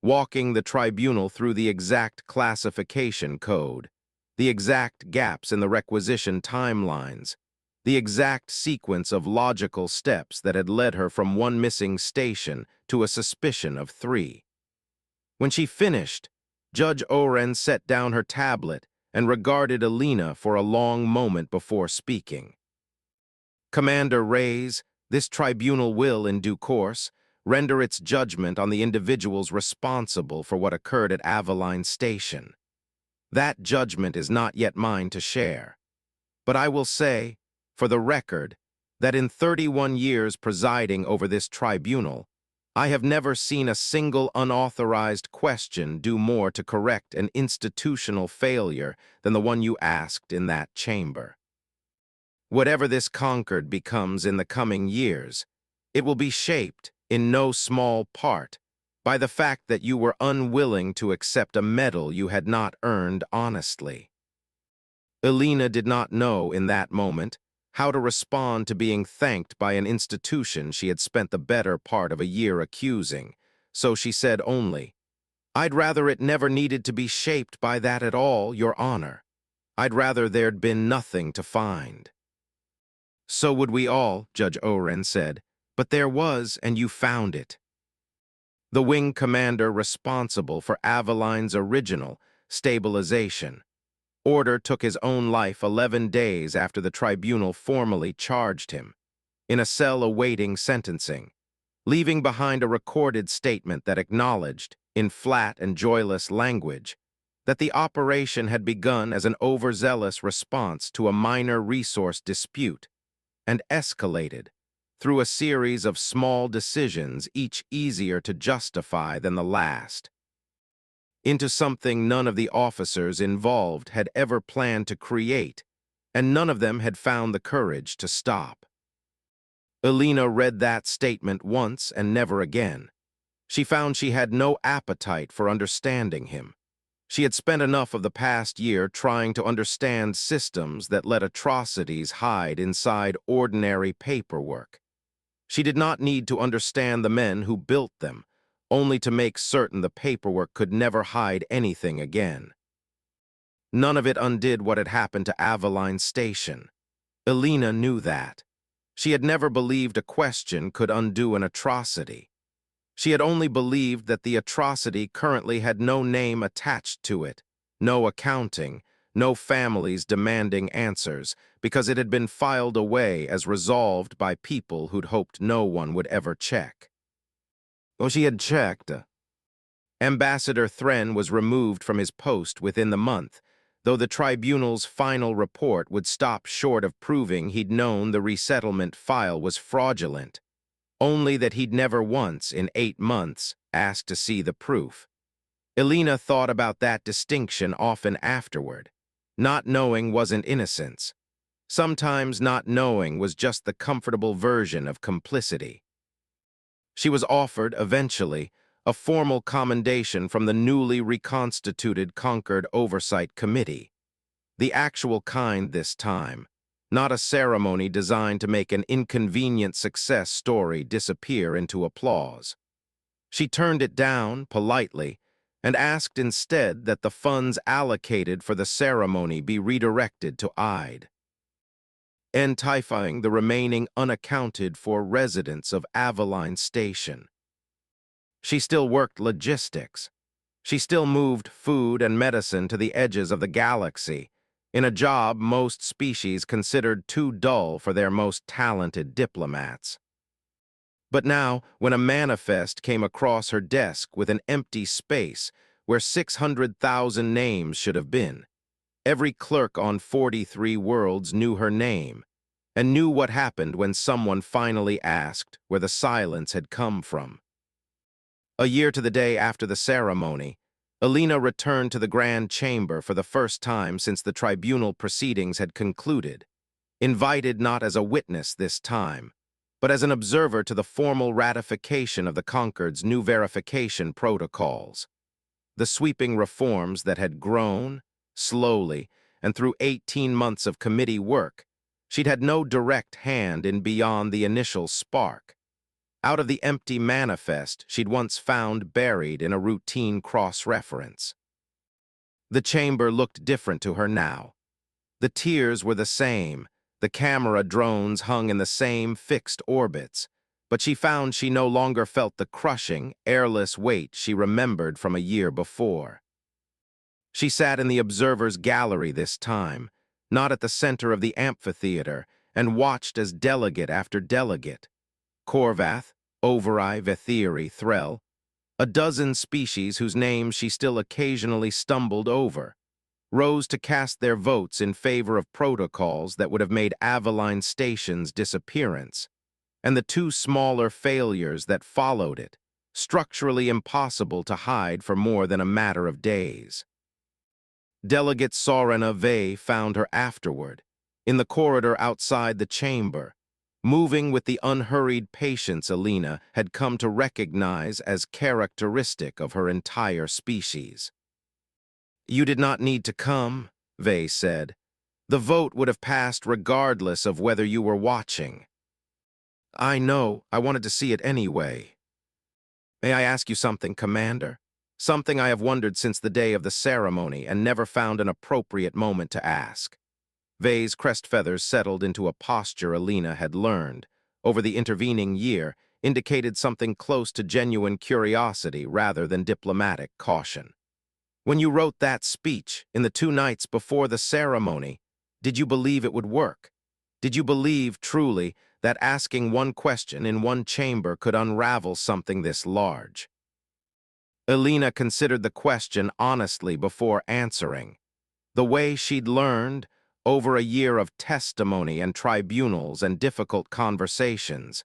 walking the tribunal through the exact classification code, the exact gaps in the requisition timelines, the exact sequence of logical steps that had led her from one missing station to a suspicion of 3. When she finished, Judge Oren set down her tablet and regarded Alina for a long moment before speaking. "Commander Rays, this tribunal will, in due course, render its judgment on the individuals responsible for what occurred at Aveline Station. That judgment is not yet mine to share. But I will say, for the record, that in 31 years presiding over this tribunal, I have never seen a single unauthorized question do more to correct an institutional failure than the one you asked in that chamber. Whatever this conquered becomes in the coming years, it will be shaped, in no small part, by the fact that you were unwilling to accept a medal you had not earned honestly." Alina did not know in that moment how to respond to being thanked by an institution she had spent the better part of a year accusing, so she said only, "I'd rather it never needed to be shaped by that at all, Your Honor. I'd rather there'd been nothing to find." "So would we all," Judge Oren said, "but there was, and you found it." The wing commander responsible for Aveline's original stabilization order took his own life 11 days after the tribunal formally charged him, in a cell awaiting sentencing, leaving behind a recorded statement that acknowledged, in flat and joyless language, that the operation had begun as an overzealous response to a minor resource dispute and escalated through a series of small decisions, each easier to justify than the last, into something none of the officers involved had ever planned to create, and none of them had found the courage to stop. Alina read that statement once and never again. She found she had no appetite for understanding him. She had spent enough of the past year trying to understand systems that let atrocities hide inside ordinary paperwork. She did not need to understand the men who built them, only to make certain the paperwork could never hide anything again. None of it undid what had happened to Aveline Station. Elena knew that. She had never believed a question could undo an atrocity. She had only believed that the atrocity currently had no name attached to it, no accounting, no families demanding answers, because it had been filed away as resolved by people who'd hoped no one would ever check. Well, she had checked. Ambassador Thren was removed from his post within the month, though the tribunal's final report would stop short of proving he'd known the resettlement file was fraudulent, only that he'd never once, in 8 months, asked to see the proof. Elena thought about that distinction often afterward. Not knowing wasn't innocence. Sometimes not knowing was just the comfortable version of complicity. She was offered, eventually, a formal commendation from the newly reconstituted Concord Oversight Committee. The actual kind this time, not a ceremony designed to make an inconvenient success story disappear into applause. She turned it down, politely, and asked instead that the funds allocated for the ceremony be redirected to Ide, entifying the remaining unaccounted-for residents of Aveline Station. She still worked logistics. She still moved food and medicine to the edges of the galaxy, in a job most species considered too dull for their most talented diplomats. But now, when a manifest came across her desk with an empty space where 600,000 names should have been, every clerk on 43 worlds knew her name, and knew what happened when someone finally asked where the silence had come from. A year to the day after the ceremony, Elena returned to the Grand Chamber for the first time since the tribunal proceedings had concluded, invited not as a witness this time, but as an observer to the formal ratification of the Concord's new verification protocols. The sweeping reforms that had grown, slowly, and through 18 months of committee work, she'd had no direct hand in beyond the initial spark. Out of the empty manifest she'd once found buried in a routine cross-reference. The chamber looked different to her now. The tiers were the same, the camera drones hung in the same fixed orbits, but she found she no longer felt the crushing, airless weight she remembered from a year before. She sat in the observer's gallery this time, not at the center of the amphitheater, and watched as delegate after delegate, Corvath, Overi, Vethiri, Threll, a dozen species whose names she still occasionally stumbled over, rose to cast their votes in favor of protocols that would have made Aveline Station's disappearance, and the 2 smaller failures that followed it, structurally impossible to hide for more than a matter of days. Delegate Sorena Vey found her afterward, in the corridor outside the chamber, moving with the unhurried patience Elena had come to recognize as characteristic of her entire species. "You did not need to come," Vey said. "The vote would have passed regardless of whether you were watching." "I know. I wanted to see it anyway." "May I ask you something, Commander? Something I have wondered since the day of the ceremony and never found an appropriate moment to ask." Vey's crest feathers settled into a posture Elena had learned, over the intervening year, indicated something close to genuine curiosity rather than diplomatic caution. "When you wrote that speech in the 2 nights before the ceremony, did you believe it would work? Did you believe, truly, that asking one question in one chamber could unravel something this large?" Elena considered the question honestly before answering. The way she'd learned, over a year of testimony and tribunals and difficult conversations,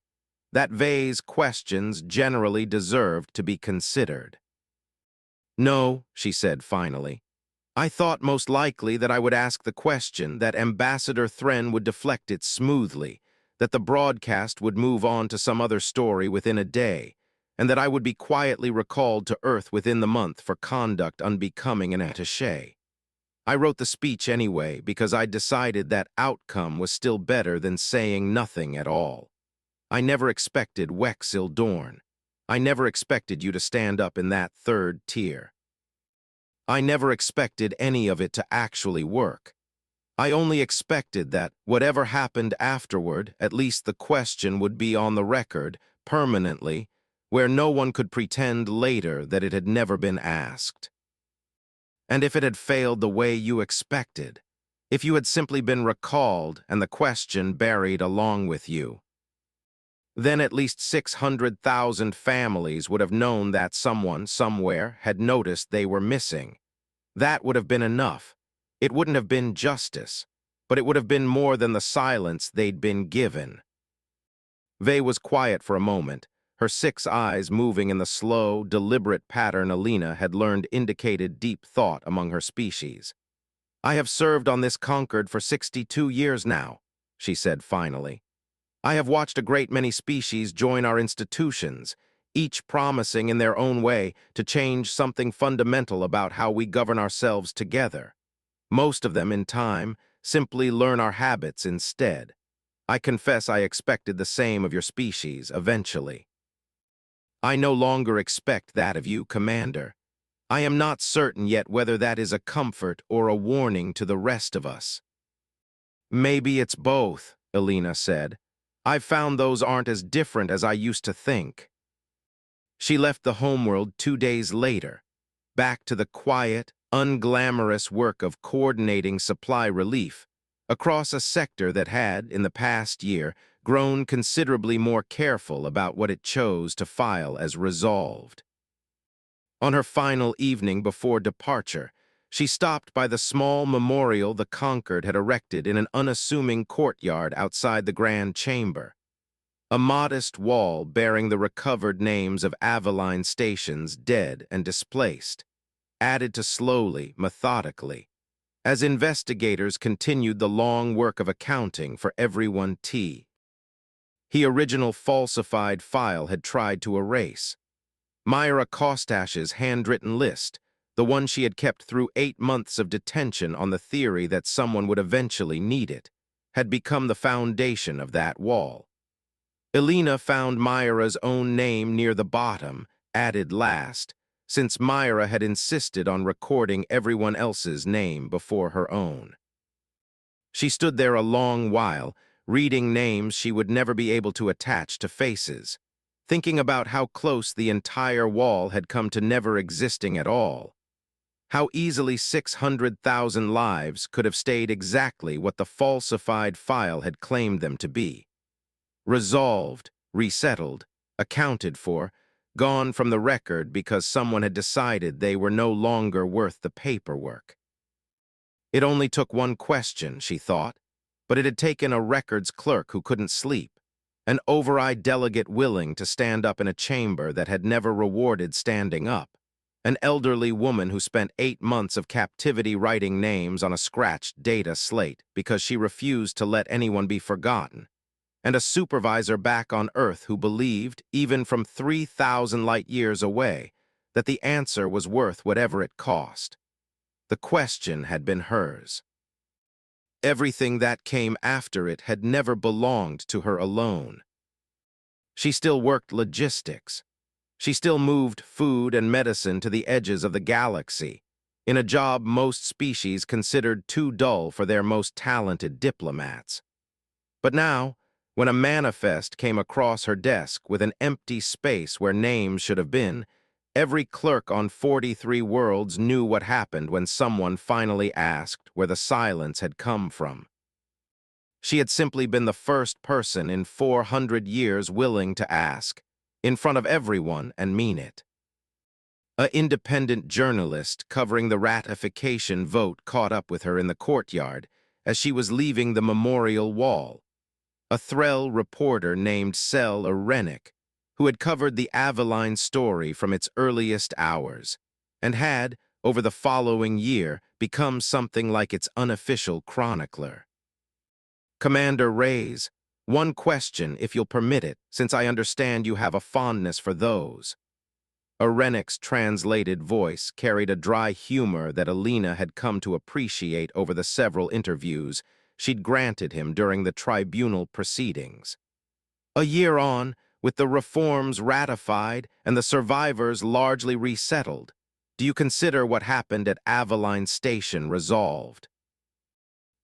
that Vey's questions generally deserved to be considered. "No," she said finally. "I thought most likely that I would ask the question, that Ambassador Thren would deflect it smoothly, that the broadcast would move on to some other story within a day, and that I would be quietly recalled to Earth within the month for conduct unbecoming an attaché. I wrote the speech anyway because I decided that outcome was still better than saying nothing at all. I never expected Wexil Dorn. I never expected you to stand up in that third tier. I never expected any of it to actually work. I only expected that, whatever happened afterward, at least the question would be on the record, permanently, where no one could pretend later that it had never been asked. And if it had failed the way you expected, if you had simply been recalled and the question buried along with you, then at least 600,000 families would have known that someone, somewhere, had noticed they were missing. That would have been enough. It wouldn't have been justice, but it would have been more than the silence they'd been given. Vey was quiet for a moment, her 6 eyes moving in the slow, deliberate pattern Alina had learned indicated deep thought among her species. I have served on this Concord for 62 years now, she said finally. I have watched a great many species join our institutions, each promising in their own way to change something fundamental about how we govern ourselves together. Most of them, in time, simply learn our habits instead. I confess I expected the same of your species eventually. I no longer expect that of you, Commander. I am not certain yet whether that is a comfort or a warning to the rest of us. Maybe it's both, Alina said. I've found those aren't as different as I used to think. She left the homeworld 2 days later, back to the quiet, unglamorous work of coordinating supply relief across a sector that had, in the past year, grown considerably more careful about what it chose to file as resolved. On her final evening before departure, she stopped by the small memorial the Concord had erected in an unassuming courtyard outside the Grand Chamber. A modest wall bearing the recovered names of Aveline stations dead and displaced, added to slowly, methodically, as investigators continued the long work of accounting for everyone he original falsified file had tried to erase. Myra Kostash's handwritten list, the one she had kept through 8 months of detention on the theory that someone would eventually need it, had become the foundation of that wall. Alina found Myra's own name near the bottom, added last, since Myra had insisted on recording everyone else's name before her own. She stood there a long while, reading names she would never be able to attach to faces, thinking about how close the entire wall had come to never existing at all. How easily 600,000 lives could have stayed exactly what the falsified file had claimed them to be. Resolved, resettled, accounted for, gone from the record because someone had decided they were no longer worth the paperwork. It only took one question, she thought, but it had taken a records clerk who couldn't sleep, an override delegate willing to stand up in a chamber that had never rewarded standing up, an elderly woman who spent 8 months of captivity writing names on a scratched data slate because she refused to let anyone be forgotten, and a supervisor back on Earth who believed, even from 3,000 light-years away, that the answer was worth whatever it cost. The question had been hers. Everything that came after it had never belonged to her alone. She still worked logistics. She still moved food and medicine to the edges of the galaxy, in a job most species considered too dull for their most talented diplomats. But now, when a manifest came across her desk with an empty space where names should have been, every clerk on 43 worlds knew what happened when someone finally asked where the silence had come from. She had simply been the first person in 400 years willing to ask, in front of everyone, and mean it. An independent journalist covering the ratification vote caught up with her in the courtyard as she was leaving the memorial wall. A Threll reporter named Sel Arenik, who had covered the Aveline story from its earliest hours, and had, over the following year, become something like its unofficial chronicler. Commander Reyes, one question, if you'll permit it, since I understand you have a fondness for those. Arenik's translated voice carried a dry humor that Alina had come to appreciate over the several interviews she'd granted him during the tribunal proceedings. A year on, with the reforms ratified and the survivors largely resettled, do you consider what happened at Aveline Station resolved?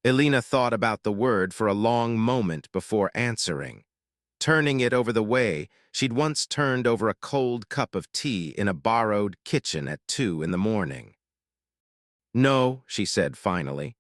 Elena thought about the word for a long moment before answering, turning it over the way she'd once turned over a cold cup of tea in a borrowed kitchen at 2 in the morning. No, she said finally.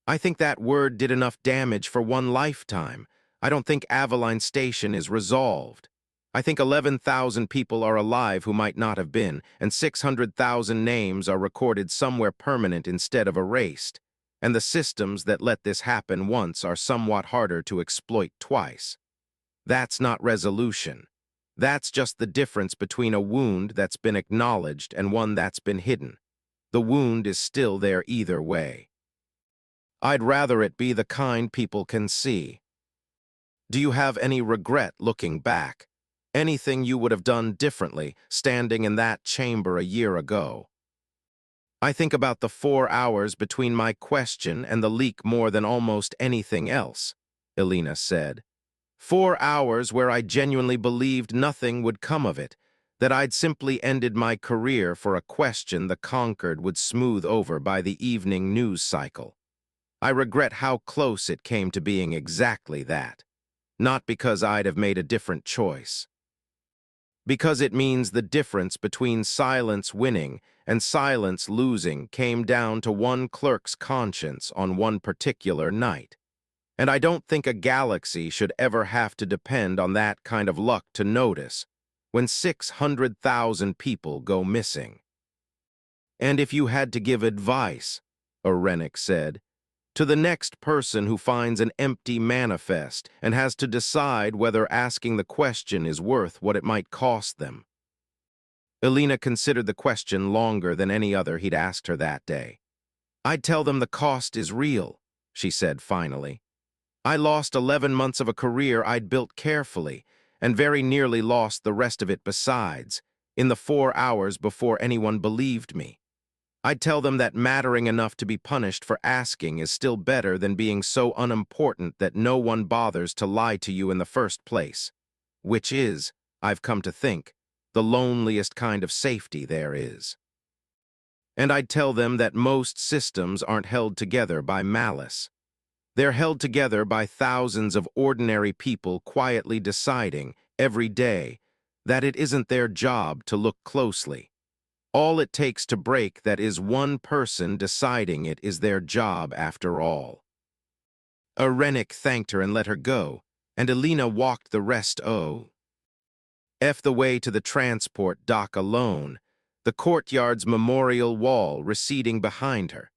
I think that word did enough damage for one lifetime. I don't think Aveline Station is resolved. I think 11,000 people are alive who might not have been, and 600,000 names are recorded somewhere permanent instead of erased. And the systems that let this happen once are somewhat harder to exploit twice. That's not resolution. That's just the difference between a wound that's been acknowledged and one that's been hidden. The wound is still there either way. I'd rather it be the kind people can see. Do you have any regret looking back? Anything you would have done differently standing in that chamber a year ago? I think about the 4 hours between my question and the leak more than almost anything else, Elena said. 4 hours where I genuinely believed nothing would come of it, that I'd simply ended my career for a question the conquered would smooth over by the evening news cycle. I regret how close it came to being exactly that, not because I'd have made a different choice. Because it means the difference between silence winning and silence losing came down to one clerk's conscience on one particular night. And I don't think a galaxy should ever have to depend on that kind of luck to notice when 600,000 people go missing. And if you had to give advice, Orenik said, to the next person who finds an empty manifest and has to decide whether asking the question is worth what it might cost them. Elena considered the question longer than any other he'd asked her that day. I'd tell them the cost is real, she said finally. I lost 11 months of a career I'd built carefully, and very nearly lost the rest of it besides, in the 4 hours before anyone believed me. I'd tell them that mattering enough to be punished for asking is still better than being so unimportant that no one bothers to lie to you in the first place, which is, I've come to think, the loneliest kind of safety there is. And I'd tell them that most systems aren't held together by malice. They're held together by thousands of ordinary people quietly deciding, every day, that it isn't their job to look closely. All it takes to break that is one person deciding it is their job after all. Orenik thanked her and let her go, and Elena walked the rest the way to the transport dock alone, the courtyard's memorial wall receding behind her,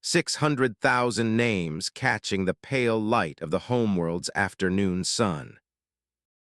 600,000 names catching the pale light of the homeworld's afternoon sun.